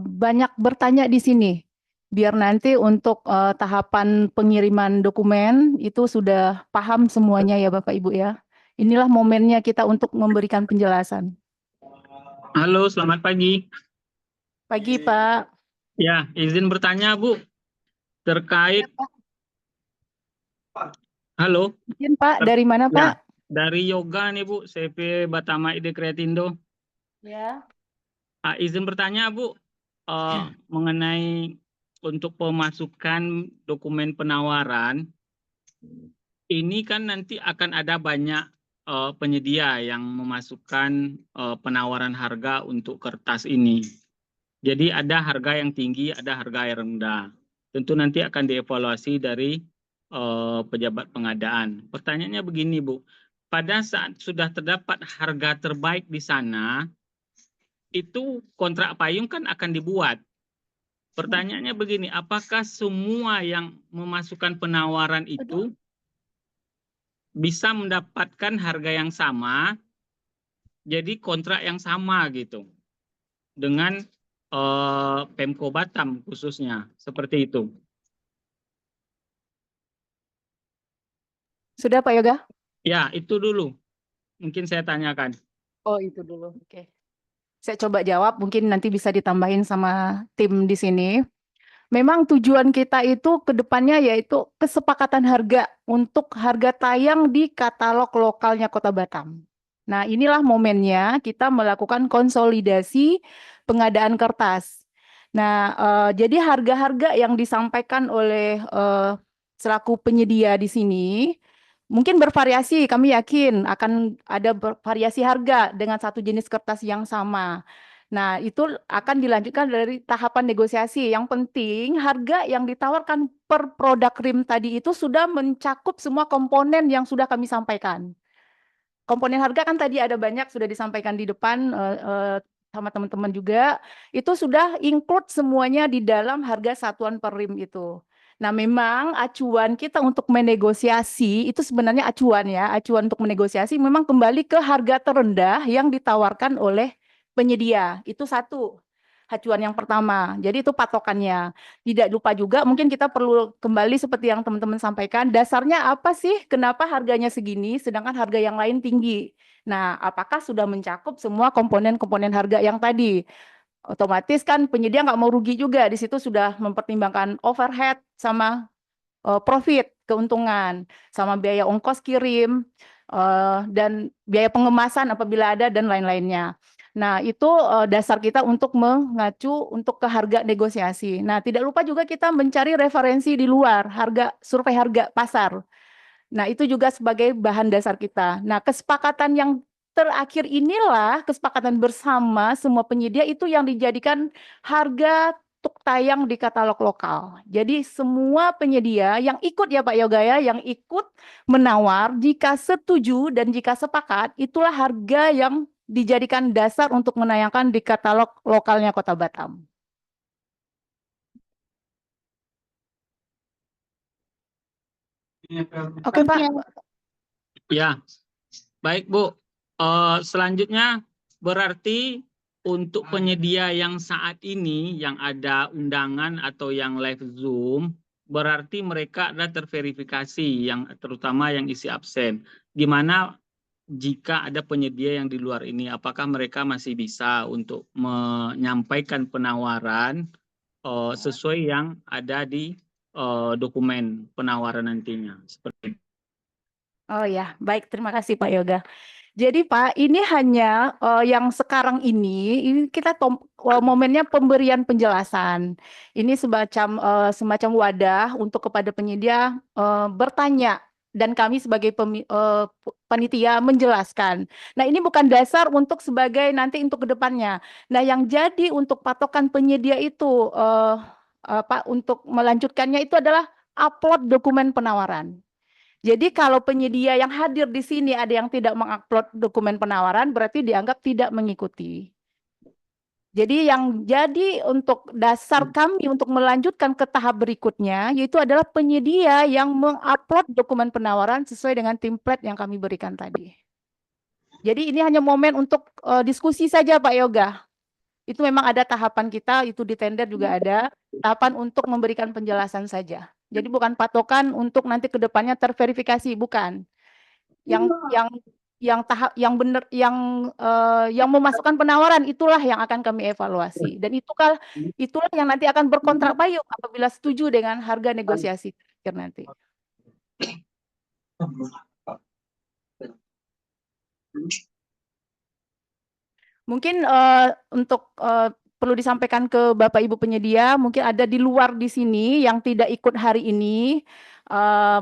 banyak bertanya di sini, biar nanti untuk tahapan pengiriman dokumen itu sudah paham semuanya ya Bapak Ibu ya. Inilah momennya kita untuk memberikan penjelasan. Halo, selamat pagi. Pagi Pak. Ya, izin bertanya Bu, terkait. Halo. Izin Pak, dari mana Ya, Pak? dari Yoga nih Bu, CP Batama ID Kreatindo. Ya. Izin bertanya Bu, mengenai untuk pemasukan dokumen penawaran, ini kan nanti akan ada banyak penyedia yang memasukkan penawaran harga untuk kertas ini. Jadi ada harga yang tinggi, ada harga yang rendah. Tentu nanti akan dievaluasi dari pejabat pengadaan. Pertanyaannya begini Bu, pada saat sudah terdapat harga terbaik di sana, itu kontrak payung kan akan dibuat. Pertanyaannya begini, apakah semua yang memasukkan penawaran itu bisa mendapatkan harga yang sama, jadi kontrak yang sama gitu, dengan Pemko Batam khususnya, seperti itu. Sudah Pak Yoga? Ya, itu dulu. Mungkin saya tanyakan. Oh, itu dulu. Oke. Saya coba jawab, mungkin nanti bisa ditambahin sama tim di sini. Memang tujuan kita itu ke depannya yaitu kesepakatan harga untuk harga tayang di katalog lokalnya Kota Batam. Nah, inilah momennya kita melakukan konsolidasi pengadaan kertas. Nah, jadi harga-harga yang disampaikan oleh selaku penyedia di sini mungkin bervariasi, kami yakin akan ada variasi harga dengan satu jenis kertas yang sama. Nah, itu akan dilanjutkan dari tahapan negosiasi. Yang penting harga yang ditawarkan per produk krim tadi itu sudah mencakup semua komponen yang sudah kami sampaikan. Komponen harga kan tadi ada banyak sudah disampaikan di depan sama teman-teman juga. Itu sudah include semuanya di dalam harga satuan per rim itu. Nah, memang acuan kita untuk menegosiasi itu sebenarnya acuan ya, acuan untuk menegosiasi memang kembali ke harga terendah yang ditawarkan oleh penyedia. Itu satu acuan yang pertama. Jadi itu patokannya. Tidak lupa juga mungkin kita perlu kembali seperti yang teman-teman sampaikan, dasarnya apa sih kenapa harganya segini sedangkan harga yang lain tinggi. Nah, apakah sudah mencakup semua komponen-komponen harga yang tadi? Otomatis kan penyedia nggak mau rugi juga, di situ sudah mempertimbangkan overhead sama profit, keuntungan, sama biaya ongkos kirim, dan biaya pengemasan apabila ada, dan lain-lainnya. Nah, itu dasar kita untuk mengacu untuk ke harga negosiasi. Nah, tidak lupa juga kita mencari referensi di luar, harga survei harga pasar. Nah, itu juga sebagai bahan dasar kita. Nah, kesepakatan yang terakhir inilah kesepakatan bersama semua penyedia itu yang dijadikan harga untuk tayang di katalog lokal. Jadi semua penyedia yang ikut ya Pak Yoga ya, yang ikut menawar, jika setuju dan jika sepakat, itulah harga yang dijadikan dasar untuk menayangkan di katalog lokalnya Kota Batam. Oke Pak. Ya, baik Bu. Selanjutnya berarti untuk penyedia yang saat ini yang ada undangan atau yang live Zoom, berarti mereka ada terverifikasi yang terutama yang isi absen. Gimana jika ada penyedia yang di luar ini, apakah mereka masih bisa untuk menyampaikan penawaran sesuai yang ada di dokumen penawaran nantinya? Seperti itu. Oh ya, baik. Terima kasih Pak Yoga. Jadi Pak, ini hanya yang sekarang ini kita momennya pemberian penjelasan. Ini semacam wadah untuk kepada penyedia bertanya dan kami sebagai panitia menjelaskan. Nah, ini bukan dasar untuk sebagai nanti untuk kedepannya. Nah, yang jadi untuk patokan penyedia itu untuk melanjutkannya itu adalah upload dokumen penawaran. Jadi kalau penyedia yang hadir di sini ada yang tidak mengupload dokumen penawaran, berarti dianggap tidak mengikuti. Jadi yang jadi untuk dasar kami untuk melanjutkan ke tahap berikutnya, yaitu adalah penyedia yang mengupload dokumen penawaran sesuai dengan template yang kami berikan tadi. Jadi ini hanya momen untuk diskusi saja Pak Yoga. Itu memang ada tahapan kita, itu di tender juga ada, tahapan untuk memberikan penjelasan saja. Jadi bukan patokan untuk nanti ke depannya terverifikasi, bukan. Yang tahap yang benar yang memasukkan penawaran itulah yang akan kami evaluasi. Dan itulah yang nanti akan berkontrak payung apabila setuju dengan harga negosiasi terakhir nanti. Mungkin untuk perlu disampaikan ke Bapak Ibu penyedia, mungkin ada di luar di sini yang tidak ikut hari ini,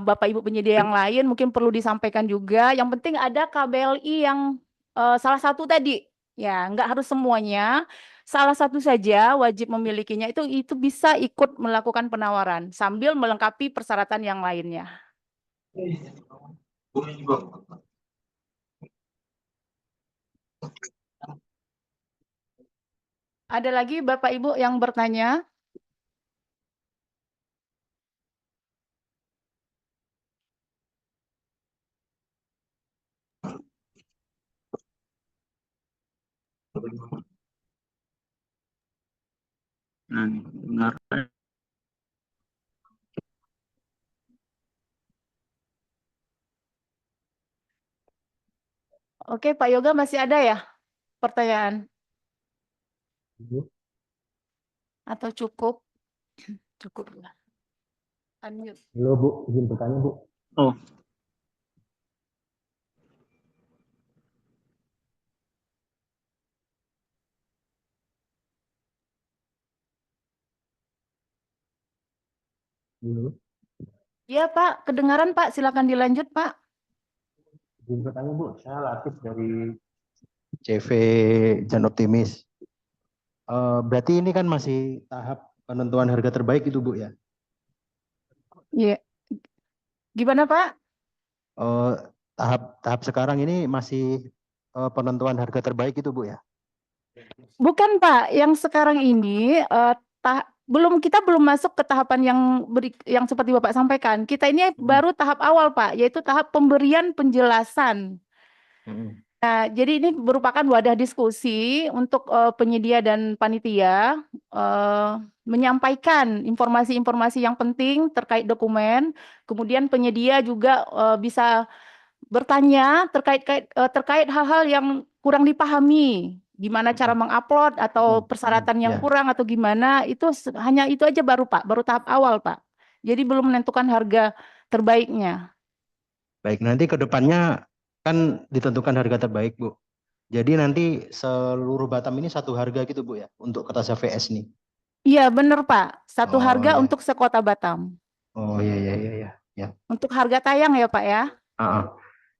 Bapak Ibu penyedia yang lain mungkin perlu disampaikan juga. Yang penting ada KBLI yang salah satu tadi, ya nggak harus semuanya, salah satu saja wajib memilikinya itu bisa ikut melakukan penawaran sambil melengkapi persyaratan yang lainnya. Ada lagi Bapak Ibu yang bertanya? Nah, dengar. Oke, Pak Yoga masih ada ya pertanyaan atau cukup? Cukup ya. Unmute. Halo Bu, izin bertanya Bu. Oh, Halo, Iya Pak, kedengaran Pak, silakan dilanjut Pak. izin bertanya Bu. Saya Latif dari CV Jan Optimis. Berarti ini kan masih tahap penentuan harga terbaik itu Bu ya? Iya. Gimana Pak? Tahap sekarang ini masih penentuan harga terbaik itu Bu ya? Bukan Pak, yang sekarang ini kita belum masuk ke tahapan yang seperti Bapak sampaikan. Kita ini baru tahap awal Pak, yaitu tahap pemberian penjelasan. Nah, jadi ini merupakan wadah diskusi untuk penyedia dan panitia menyampaikan informasi-informasi yang penting terkait dokumen. Kemudian penyedia juga bisa bertanya terkait hal-hal yang kurang dipahami, gimana cara mengupload atau persyaratan yang Ya. kurang atau gimana, itu hanya itu aja baru Pak, baru tahap awal Pak. Jadi belum menentukan harga terbaiknya. Baik, nanti ke depannya kan ditentukan harga terbaik Bu. Jadi nanti seluruh Batam ini satu harga gitu Bu ya untuk kertas HVS nih. Iya benar Pak, satu Oh, harga ya. untuk sekota Batam. Oh iya. Ya. Untuk harga tayang ya Pak ya.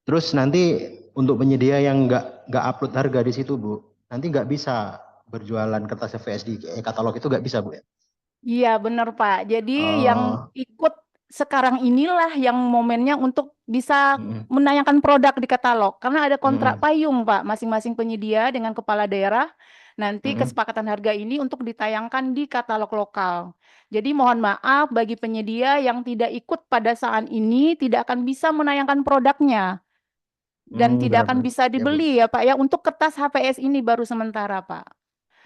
Terus nanti untuk penyedia yang nggak upload harga di situ Bu, nanti nggak bisa berjualan kertas HVS di katalog itu nggak bisa Bu ya? Iya benar Pak. Jadi yang Oh. ikut sekarang inilah yang momennya untuk bisa Mm-mm. menayangkan produk di katalog. Karena ada kontrak Mm-mm. payung Pak, masing-masing penyedia dengan kepala daerah. Nanti Mm-mm. kesepakatan harga ini untuk ditayangkan di katalog lokal. Jadi mohon maaf bagi penyedia yang tidak ikut pada saat ini tidak akan bisa menayangkan produknya. Dan tidak akan bisa dibeli ya Pak ya untuk kertas HVS ini baru sementara Pak.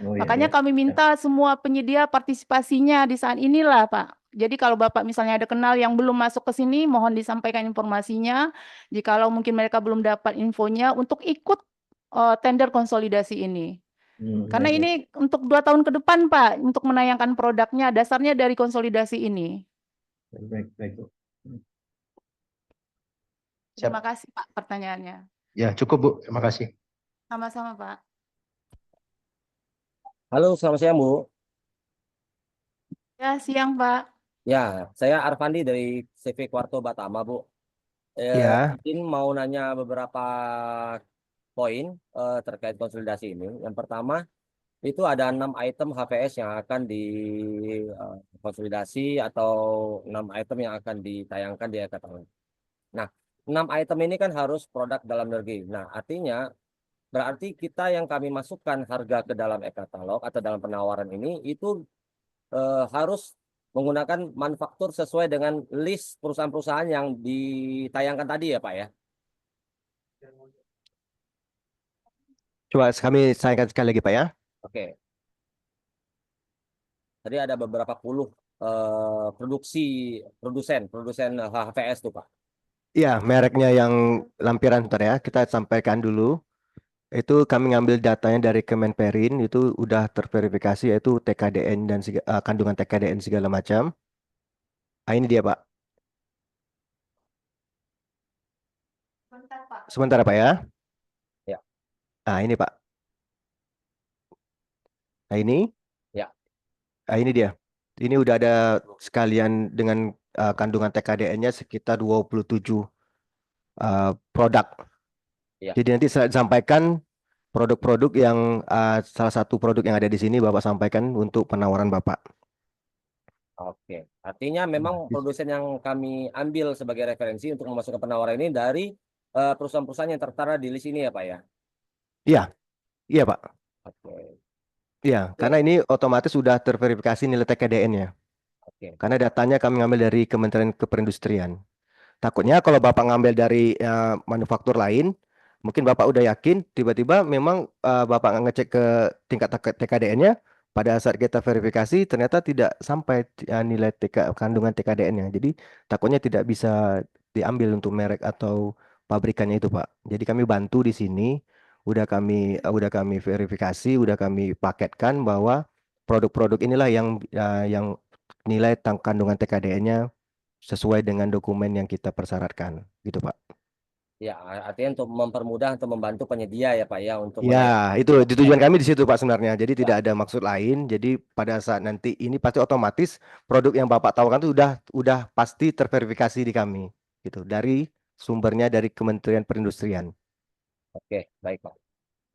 Oh, iya, Makanya iya. kami minta semua penyedia partisipasinya di saat inilah, Pak. Jadi kalau Bapak misalnya ada kenal yang belum masuk ke sini, mohon disampaikan informasinya. Jikalau mungkin mereka belum dapat infonya untuk ikut tender konsolidasi ini. Karena Baik, ini untuk 2 tahun ke depan, Pak, untuk menayangkan produknya, dasarnya dari konsolidasi ini. baik. Terima kasih, Pak, pertanyaannya. Ya, cukup Bu. Terima kasih. Sama-sama, Pak. Halo, selamat siang Bu. Ya, siang, Pak. Ya, saya Arfandi dari CV Kuarto Batama Bu. Ya. Mungkin mau nanya beberapa poin terkait konsolidasi ini. Yang pertama, itu ada 6 item HVS yang akan dikonsolidasi atau 6 item yang akan ditayangkan di e-katalog. Nah, 6 item ini kan harus produk dalam negeri. Nah, artinya berarti kita yang kami masukkan harga ke dalam e-katalog atau dalam penawaran ini itu harus menggunakan manufaktur sesuai dengan list perusahaan-perusahaan yang ditayangkan tadi ya Pak ya? Coba kami sayangkan sekali lagi Pak ya. Oke. Tadi ada beberapa puluh produsen HVS tuh Pak. Iya, mereknya yang lampiran bentar ya. Kita sampaikan dulu. Itu kami ngambil datanya dari Kemenperin, itu udah terverifikasi yaitu TKDN dan kandungan TKDN segala macam. Ah, ini dia Pak. Sebentar Pak ya. Ya. Nah ini Pak. Nah ini. Ya. Nah ini dia. Ini udah ada sekalian dengan kandungan TKDN-nya sekitar 27 produk. Ya. Jadi nanti saya sampaikan produk-produk yang salah satu produk yang ada di sini Bapak sampaikan untuk penawaran Bapak. Oke, artinya memang produsen yang kami ambil sebagai referensi untuk memasukkan penawaran ini dari perusahaan-perusahaan yang tertera di list ini ya Pak ya? Iya Pak. Oke. Iya, karena ini otomatis sudah terverifikasi nilai TKDN-nya. Oke. Karena datanya kami ngambil dari Kementerian Keperindustrian. Takutnya kalau Bapak ngambil dari manufaktur lain, mungkin Bapak udah yakin, tiba-tiba memang Bapak ngecek ke tingkat TKDN-nya, pada saat kita verifikasi ternyata tidak sampai nilai kandungan TKDN-nya. Jadi takutnya tidak bisa diambil untuk merek atau pabrikannya itu, Pak. Jadi kami bantu di sini, udah kami verifikasi, udah kami paketkan bahwa produk-produk inilah yang nilai kandungan TKDN-nya sesuai dengan dokumen yang kita persyaratkan, gitu, Pak. Ya, artinya untuk mempermudah, untuk membantu penyedia ya Pak ya, untuk Ya, itu tujuan kami di situ Pak sebenarnya. Jadi Ya. tidak ada maksud lain. Jadi pada saat nanti ini pasti otomatis produk yang Bapak tawarkan itu udah pasti terverifikasi di kami, gitu. Dari sumbernya dari Kementerian Perindustrian. Oke, baik Pak.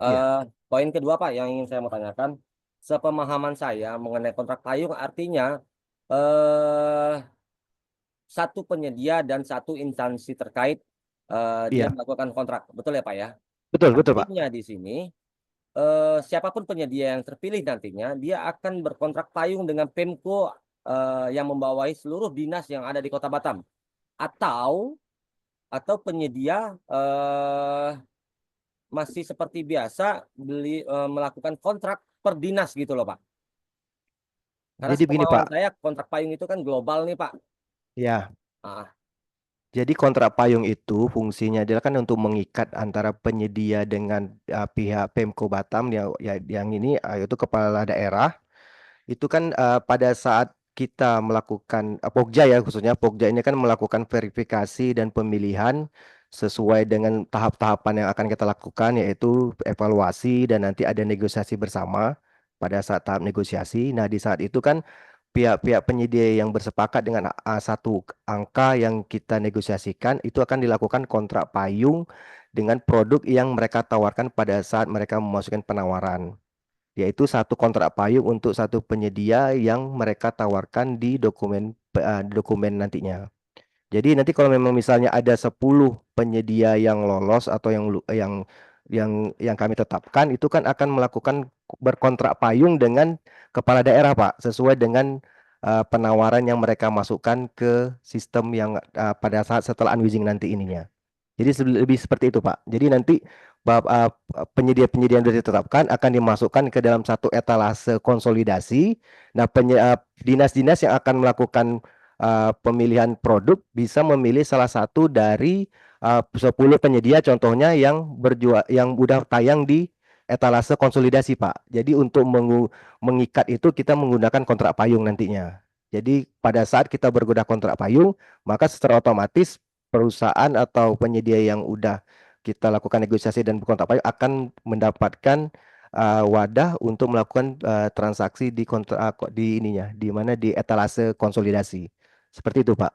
Iya. Poin kedua Pak yang ingin saya mau tanyakan, sepemahaman saya mengenai kontrak payung artinya satu penyedia dan satu instansi terkait dia Iya, melakukan kontrak, betul ya Pak ya? betul Pak. Artinya di sini siapapun penyedia yang terpilih nantinya dia akan berkontrak payung dengan Pemko yang membawahi seluruh dinas yang ada di Kota Batam, atau penyedia masih seperti biasa melakukan kontrak per dinas gitu loh Pak. Karena Jadi begini sepemahaman Pak. saya kontrak payung itu kan global nih Pak. Ya, Ah, jadi kontrak payung itu fungsinya adalah kan untuk mengikat antara penyedia dengan pihak Pemko Batam yang ini yaitu kepala daerah. Itu kan pada saat kita melakukan Pokja ya khususnya Pokja ini kan melakukan verifikasi dan pemilihan sesuai dengan tahap-tahapan yang akan kita lakukan yaitu evaluasi dan nanti ada negosiasi bersama pada saat tahap negosiasi. Nah, di saat itu kan pihak-pihak penyedia yang bersepakat dengan satu angka yang kita negosiasikan itu akan dilakukan kontrak payung dengan produk yang mereka tawarkan pada saat mereka memasukkan penawaran, yaitu satu kontrak payung untuk satu penyedia yang mereka tawarkan di dokumen nantinya. Jadi nanti kalau memang misalnya ada 10 penyedia yang lolos atau yang kami tetapkan itu kan akan melakukan berkontrak payung dengan kepala daerah, Pak, sesuai dengan penawaran yang mereka masukkan ke sistem yang pada saat setelah unwitching nanti ininya. Jadi lebih seperti itu, Pak. Jadi nanti penyedia-penyedia yang sudah ditetapkan akan dimasukkan ke dalam satu etalase konsolidasi. Nah, dinas-dinas yang akan melakukan pemilihan produk bisa memilih salah satu dari 10 penyedia contohnya yang udah tayang di etalase konsolidasi, Pak. Jadi untuk mengikat itu kita menggunakan kontrak payung nantinya. Jadi pada saat kita bergoda kontrak payung, maka secara otomatis perusahaan atau penyedia yang udah kita lakukan negosiasi dan berkontrak payung akan mendapatkan wadah untuk melakukan transaksi di kontrak di ininya, di mana di etalase konsolidasi. Seperti itu, Pak.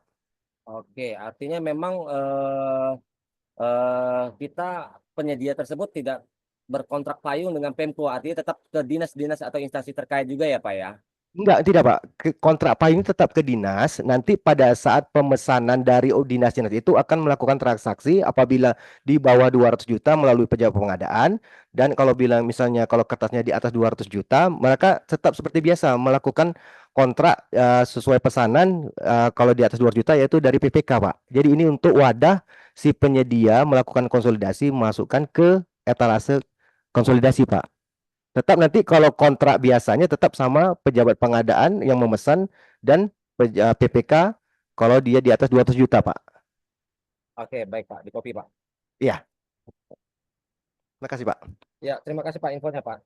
oke, artinya memang kita penyedia tersebut tidak berkontrak payung dengan Pemko, artinya tetap ke dinas-dinas atau instansi terkait juga ya Pak ya? Enggak, tidak Pak. Kontrak payung tetap ke dinas. Nanti pada saat pemesanan dari dinas-dinas itu akan melakukan transaksi apabila di bawah 200 juta melalui pejabat pengadaan. Dan kalau bilang misalnya kalau kertasnya di atas 200 juta, mereka tetap seperti biasa melakukan kontrak sesuai pesanan kalau di atas 200 juta yaitu dari PPK, Pak. Jadi ini untuk wadah si penyedia melakukan konsolidasi masukkan ke etalase konsolidasi, Pak. Tetap nanti kalau kontrak biasanya tetap sama pejabat pengadaan yang memesan dan PPK kalau dia di atas 200 juta, Pak. Oke, baik Pak, di copy Pak. Iya. Terima kasih, Pak. Ya, terima kasih Pak infonya Pak.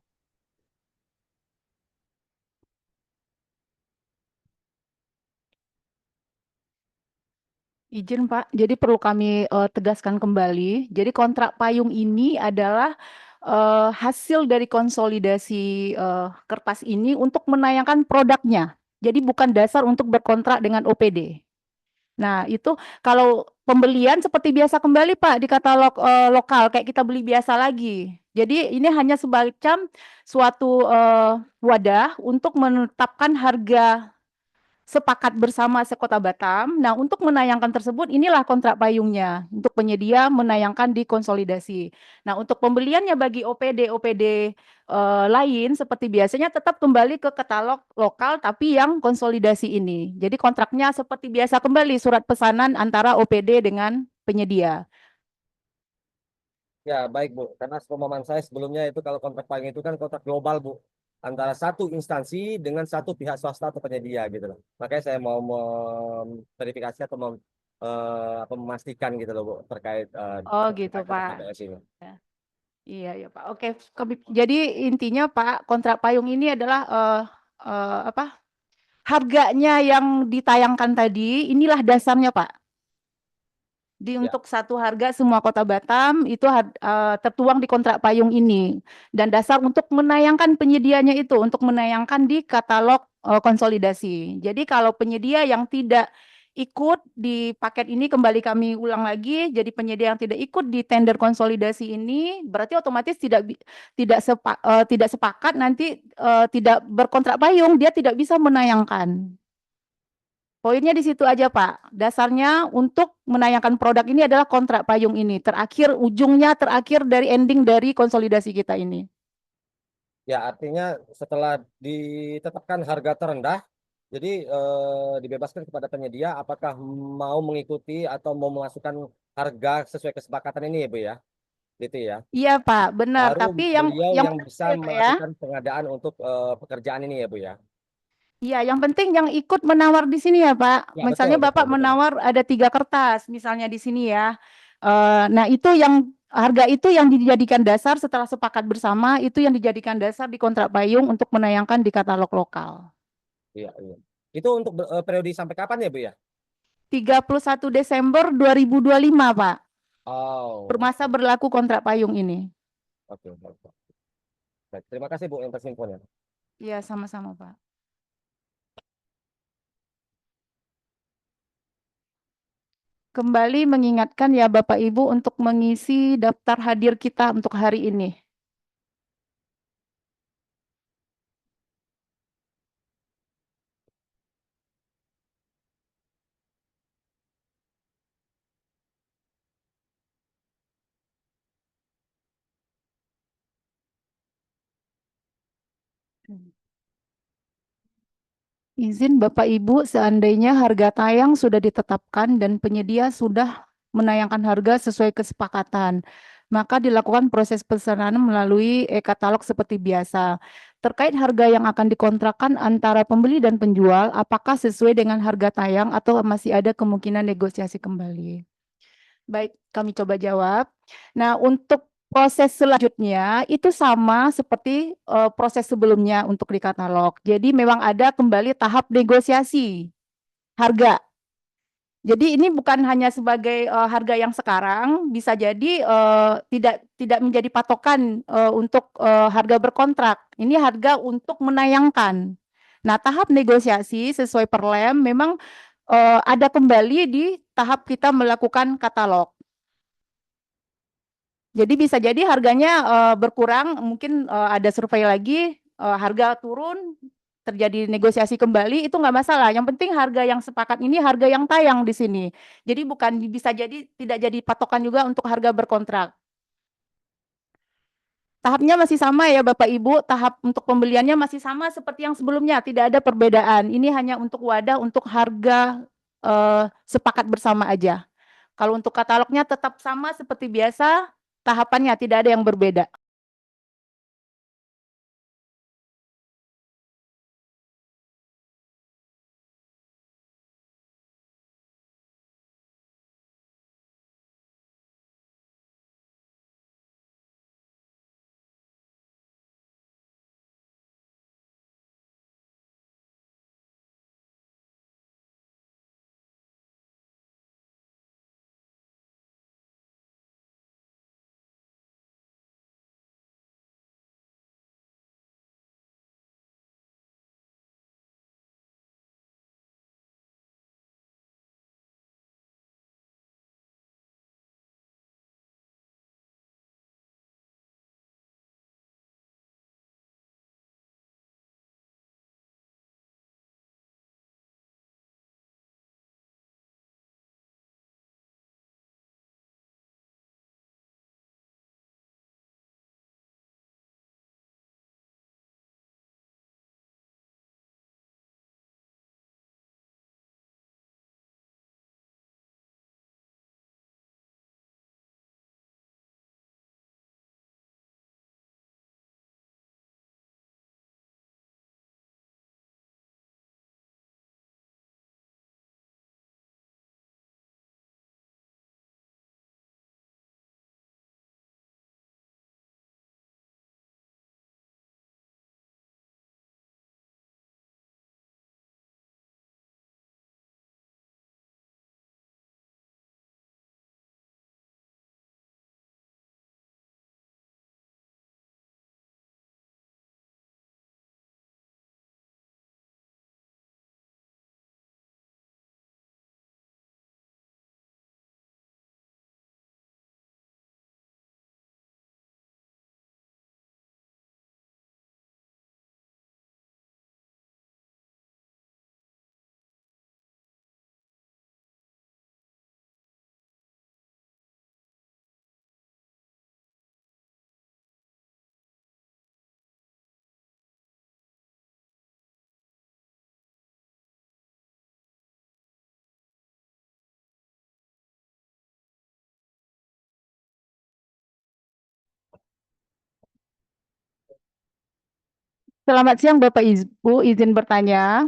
Izin Pak, jadi perlu kami tegaskan kembali. Jadi kontrak payung ini adalah hasil dari konsolidasi kertas ini untuk menayangkan produknya. Jadi bukan dasar untuk berkontrak dengan OPD. Nah, itu kalau pembelian seperti biasa kembali Pak di katalog lokal kayak kita beli biasa lagi. Jadi ini hanya semacam suatu wadah untuk menetapkan harga sepakat bersama sekota Batam. Nah, untuk menayangkan tersebut inilah kontrak payungnya untuk penyedia menayangkan di konsolidasi. Nah, untuk pembeliannya bagi OPD lain seperti biasanya tetap kembali ke katalog lokal tapi yang konsolidasi ini. Jadi kontraknya seperti biasa kembali surat pesanan antara OPD dengan penyedia. Ya, baik Bu. Karena pemahaman saya sebelumnya itu kalau kontrak payung itu kan kontrak global Bu. antara satu instansi dengan satu pihak swasta atau penyedia gitu loh. Makanya saya mau memverifikasi atau memastikan gitu loh Bu, terkait Oh gitu kertas Pak. HPS ini. Iya ya Pak. Oke. Jadi intinya Pak, kontrak payung ini adalah apa? Harganya yang ditayangkan tadi, inilah dasarnya Pak. Ya. Untuk satu harga semua kota Batam itu tertuang di kontrak payung ini. Dan dasar untuk menayangkan penyedianya itu, untuk menayangkan di katalog konsolidasi. Jadi kalau penyedia yang tidak ikut di paket ini, kembali kami ulang lagi, jadi penyedia yang tidak ikut di tender konsolidasi ini, berarti otomatis tidak sepakat nanti tidak berkontrak payung, dia tidak bisa menayangkan. Poinnya di situ aja Pak. Dasarnya untuk menayangkan produk ini adalah kontrak payung ini. Ujungnya terakhir dari ending dari konsolidasi kita ini. Ya, artinya setelah ditetapkan harga terendah, jadi dibebaskan kepada penyedia apakah mau mengikuti atau mau memasukkan harga sesuai kesepakatan ini ya Bu ya. Gitu ya. Iya Pak, benar. Baru Tapi beliau yang menarik bisa ya, Pak, ya. melakukan pengadaan untuk pekerjaan ini ya Bu ya. Iya, yang penting yang ikut menawar di sini ya Pak. Ya, Misalnya betul, Bapak betul, betul. menawar ada 3 kertas misalnya di sini ya. Nah itu yang harga itu yang dijadikan dasar setelah sepakat bersama, itu yang dijadikan dasar di kontrak payung untuk menayangkan di katalog lokal. Iya, iya. Itu untuk periode sampai kapan ya Bu ya? 31 Desember 2025 Pak. Oh, Masa oke. berlaku kontrak payung ini. Oke, baik, Pak. Baik, terima kasih Bu atas infonya. Iya, sama-sama Pak. Kembali mengingatkan ya Bapak Ibu untuk mengisi daftar hadir kita untuk hari ini. Izin Bapak Ibu, seandainya harga tayang sudah ditetapkan dan penyedia sudah menayangkan harga sesuai kesepakatan, maka dilakukan proses pesanan melalui e-katalog seperti biasa. Terkait harga yang akan dikontrakkan antara pembeli dan penjual, apakah sesuai dengan harga tayang atau masih ada kemungkinan negosiasi kembali? Baik, kami coba jawab. Nah, untuk proses selanjutnya itu sama seperti proses sebelumnya untuk di katalog. Jadi memang ada kembali tahap negosiasi harga. Jadi ini bukan hanya sebagai harga yang sekarang, bisa jadi tidak menjadi patokan untuk harga berkontrak. Ini harga untuk menayangkan. Nah, tahap negosiasi sesuai Perlem memang ada kembali di tahap kita melakukan katalog. Jadi bisa jadi harganya berkurang, mungkin ada survei lagi, harga turun, terjadi negosiasi kembali, itu nggak masalah. Yang penting harga yang sepakat ini harga yang tayang di sini. Jadi bukan bisa jadi tidak jadi patokan juga untuk harga berkontrak. Tahapnya masih sama ya Bapak Ibu, tahap untuk pembeliannya masih sama seperti yang sebelumnya, tidak ada perbedaan. Ini hanya untuk wadah untuk harga sepakat bersama aja. Kalau untuk katalognya tetap sama seperti biasa, tahapannya tidak ada yang berbeda. Selamat siang Bapak Ibu, izin bertanya.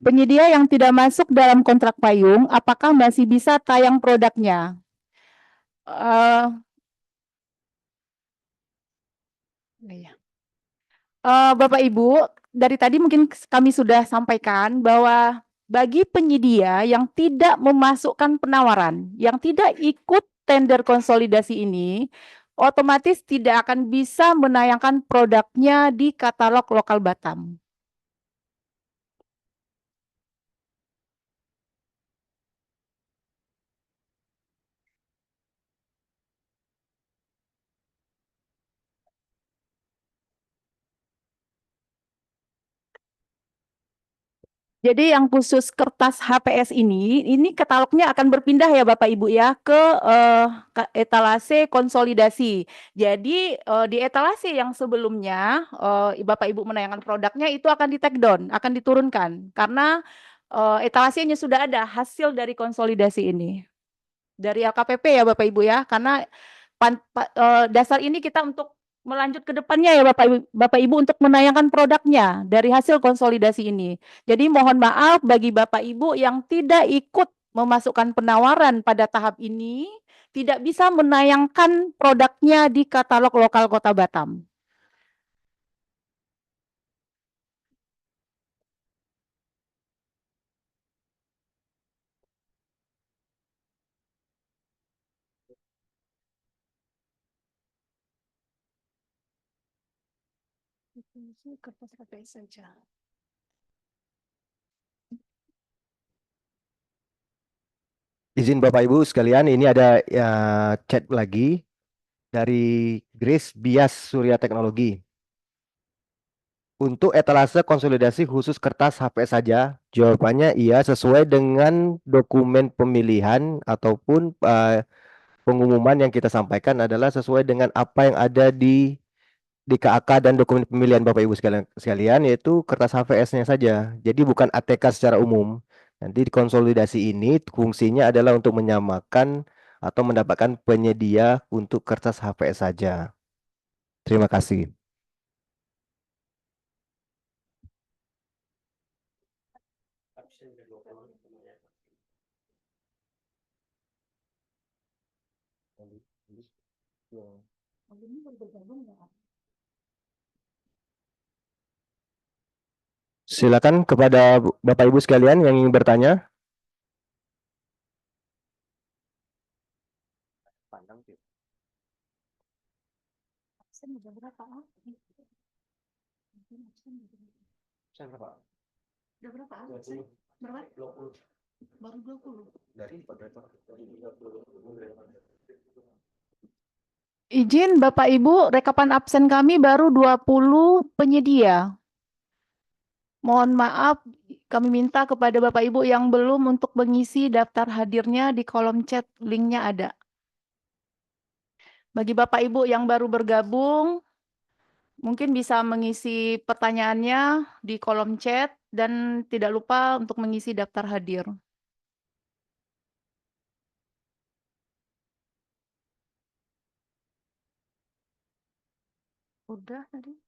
Penyedia yang tidak masuk dalam kontrak payung, apakah masih bisa tayang produknya? Eh, iya. Bapak Ibu, dari tadi mungkin kami sudah sampaikan bahwa bagi penyedia yang tidak memasukkan penawaran, yang tidak ikut tender konsolidasi ini, otomatis tidak akan bisa menayangkan produknya di katalog lokal Batam. Jadi yang khusus kertas HPS ini katalognya akan berpindah ya Bapak Ibu ya ke etalase konsolidasi. Jadi di etalase yang sebelumnya Bapak Ibu menayangkan produknya itu akan di take down, akan diturunkan karena etalasenya sudah ada hasil dari konsolidasi ini. Dari LKPP ya Bapak Ibu ya, karena dasar ini kita untuk melanjut ke depannya ya Bapak Ibu untuk menayangkan produknya dari hasil konsolidasi ini. Jadi mohon maaf bagi Bapak Ibu yang tidak ikut memasukkan penawaran pada tahap ini, tidak bisa menayangkan produknya di katalog lokal Kota Batam. Kertas HPS saja. Izin Bapak Ibu sekalian, ini ada chat lagi dari Grace Bias Surya Teknologi. Untuk etalase konsolidasi khusus kertas HPS saja, jawabannya iya sesuai dengan dokumen pemilihan ataupun pengumuman yang kita sampaikan adalah sesuai dengan apa yang ada di KAK dan dokumen pemilihan Bapak Ibu sekalian, yaitu kertas HVS-nya saja. Jadi bukan ATK secara umum. Nanti di konsolidasi ini fungsinya adalah untuk menyamakan atau mendapatkan penyedia untuk kertas HVS saja. Terima kasih. Silakan kepada Bapak Ibu sekalian yang ingin bertanya. Udah berapa? Berapa? 20. Baru 20. Izin Bapak Ibu, rekapan absen kami baru 20 penyedia. Mohon maaf, kami minta kepada Bapak Ibu yang belum untuk mengisi daftar hadirnya di kolom chat, linknya ada. Bagi Bapak Ibu yang baru bergabung, mungkin bisa mengisi pertanyaannya di kolom chat dan tidak lupa untuk mengisi daftar hadir. Udah tadi.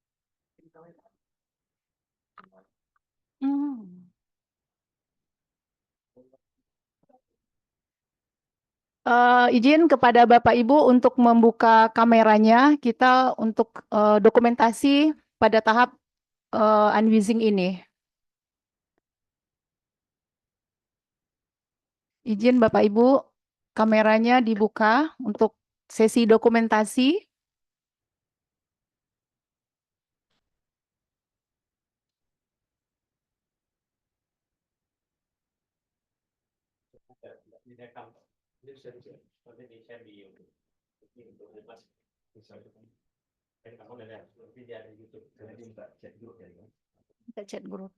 Izin kepada Bapak Ibu untuk membuka kameranya, kita untuk dokumentasi pada tahap unwizing ini. Izin Bapak Ibu, kameranya dibuka untuk sesi dokumentasi. Kita chat grup.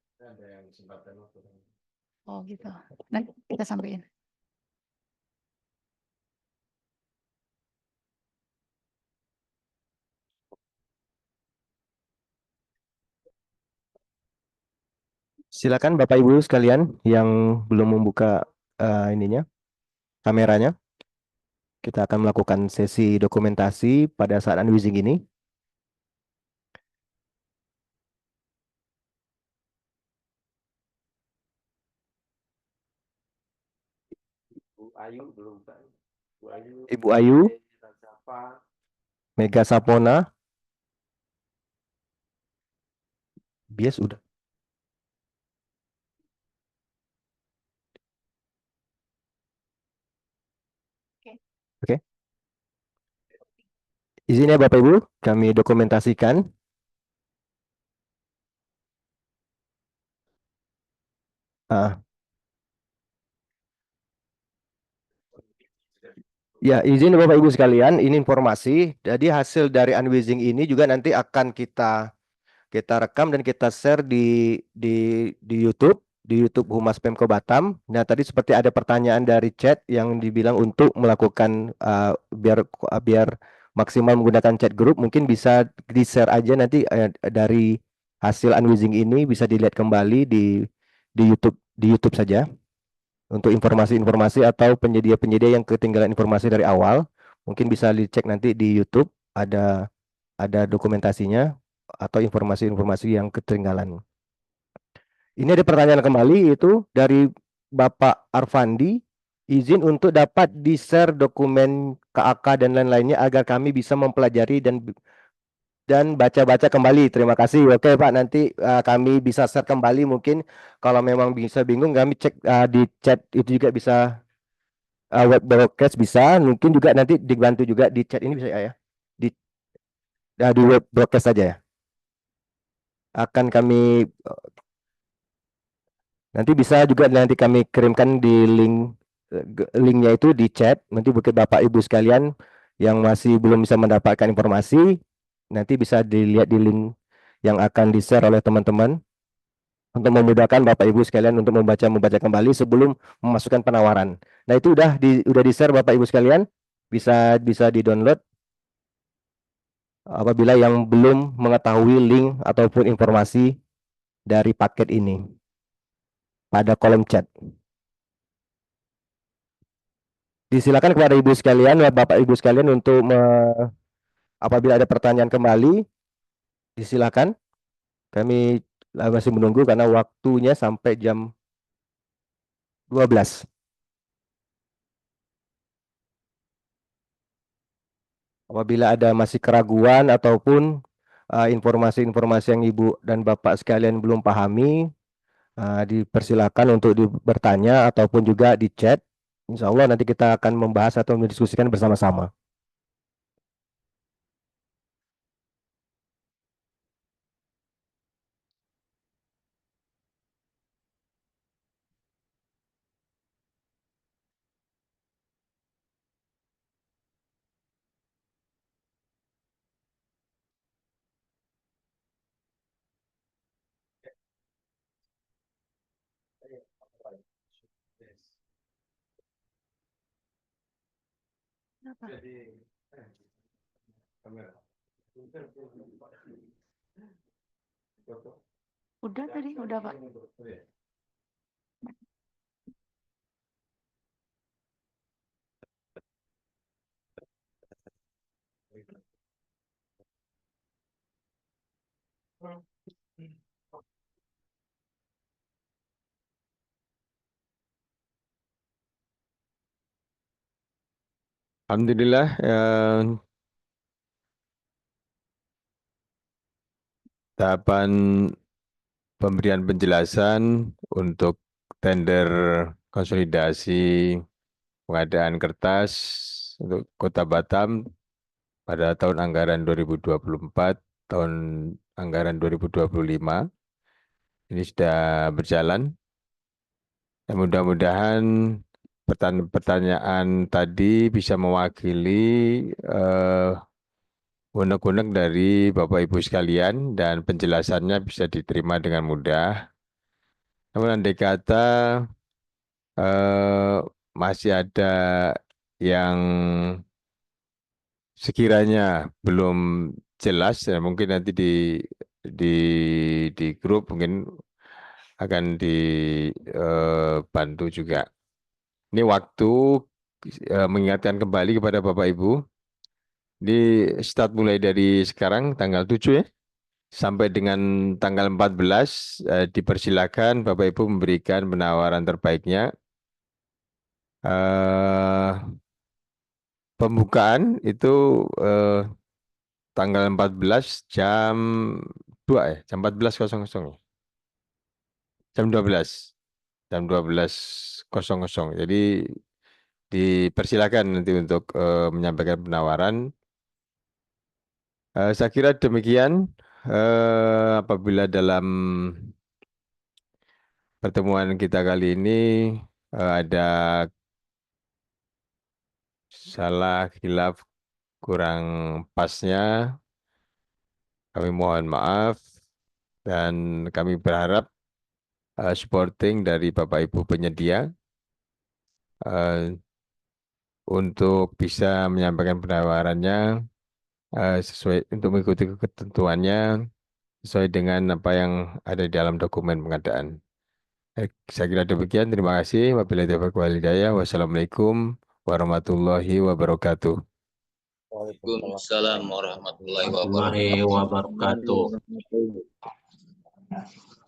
Oh gitu. Nanti kita sampaikan. Silakan Bapak Ibu sekalian yang belum membuka kameranya. Kita akan melakukan sesi dokumentasi pada saat unwizing ini. Ayu belum Pak. Ibu Ayu, Mega Sapona, Bias udah. Oke. Izin ya Bapak Ibu, kami dokumentasikan. Ah, ya, izin Bapak Ibu sekalian, ini informasi. Jadi hasil dari unwizing ini juga nanti akan kita rekam dan kita share di YouTube, di YouTube Humas Pemko Batam. Nah, tadi seperti ada pertanyaan dari chat yang dibilang untuk melakukan biar maksimal menggunakan chat group, mungkin bisa di-share aja nanti dari hasil unwizing ini bisa dilihat kembali di YouTube saja. Untuk informasi-informasi atau penyedia-penyedia yang ketinggalan informasi dari awal, mungkin bisa dicek nanti di YouTube, ada dokumentasinya atau informasi-informasi yang ketinggalan. Ini ada pertanyaan kembali, itu dari Bapak Arfandi, izin untuk dapat di-share dokumen KAK dan lain-lainnya agar kami bisa mempelajari dan baca-baca kembali. Terima kasih. Oke Pak, nanti kami bisa share kembali, mungkin kalau memang bisa bingung kami cek di chat itu juga bisa, web broadcast bisa, mungkin juga nanti dibantu juga di chat ini bisa ya, di web broadcast saja ya. Akan kami nanti bisa juga nanti kami kirimkan di linknya itu di chat, nanti buat Bapak Ibu sekalian yang masih belum bisa mendapatkan informasi, nanti bisa dilihat di link yang akan di-share oleh teman-teman untuk memudahkan Bapak Ibu sekalian untuk membaca kembali sebelum memasukkan penawaran. Nah, itu udah di-share Bapak Ibu sekalian, bisa di-download apabila yang belum mengetahui link ataupun informasi dari paket ini pada kolom chat. Disilakan kepada Ibu sekalian, Bapak Ibu sekalian untuk apabila ada pertanyaan kembali, disilakan. Kami masih menunggu karena waktunya sampai jam 12. Apabila ada masih keraguan ataupun informasi-informasi yang Ibu dan Bapak sekalian belum pahami, dipersilakan untuk bertanya ataupun juga di chat. Insya Allah nanti kita akan membahas atau mendiskusikan bersama-sama. Udah tadi, udah Pak. Alhamdulillah, tahapan pemberian penjelasan untuk tender konsolidasi pengadaan kertas untuk Kota Batam pada tahun anggaran 2024, tahun anggaran 2025 ini sudah berjalan. Dan mudah-mudahan pertanyaan tadi bisa mewakili unek-unek dari Bapak Ibu sekalian dan penjelasannya bisa diterima dengan mudah. Namun andai kata masih ada yang sekiranya belum jelas, ya mungkin nanti di grup mungkin akan dibantu juga. Ini waktu mengingatkan kembali kepada Bapak Ibu. Ini start mulai dari sekarang tanggal 7 ya. Sampai dengan tanggal 14 dipersilakan Bapak Ibu memberikan penawaran terbaiknya. Pembukaan itu tanggal 14 jam 2 ya, jam 14.00 ya. Jam 12. Jam 12.00. Jadi dipersilakan nanti untuk menyampaikan penawaran. Saya kira demikian. Apabila dalam pertemuan kita kali ini ada salah, khilaf, kurang pasnya, kami mohon maaf dan kami berharap supporting dari Bapak Ibu penyedia untuk bisa menyampaikan penawarannya sesuai untuk mengikuti ketentuannya sesuai dengan apa yang ada di dalam dokumen pengadaan. Saya kira demikian. Terima kasih. Wabillahi taufiq wal hidayah. Wassalamualaikum warahmatullahi wabarakatuh. Waalaikumsalam warahmatullahi Warahmatullahi wabarakatuh. wabarakatuh.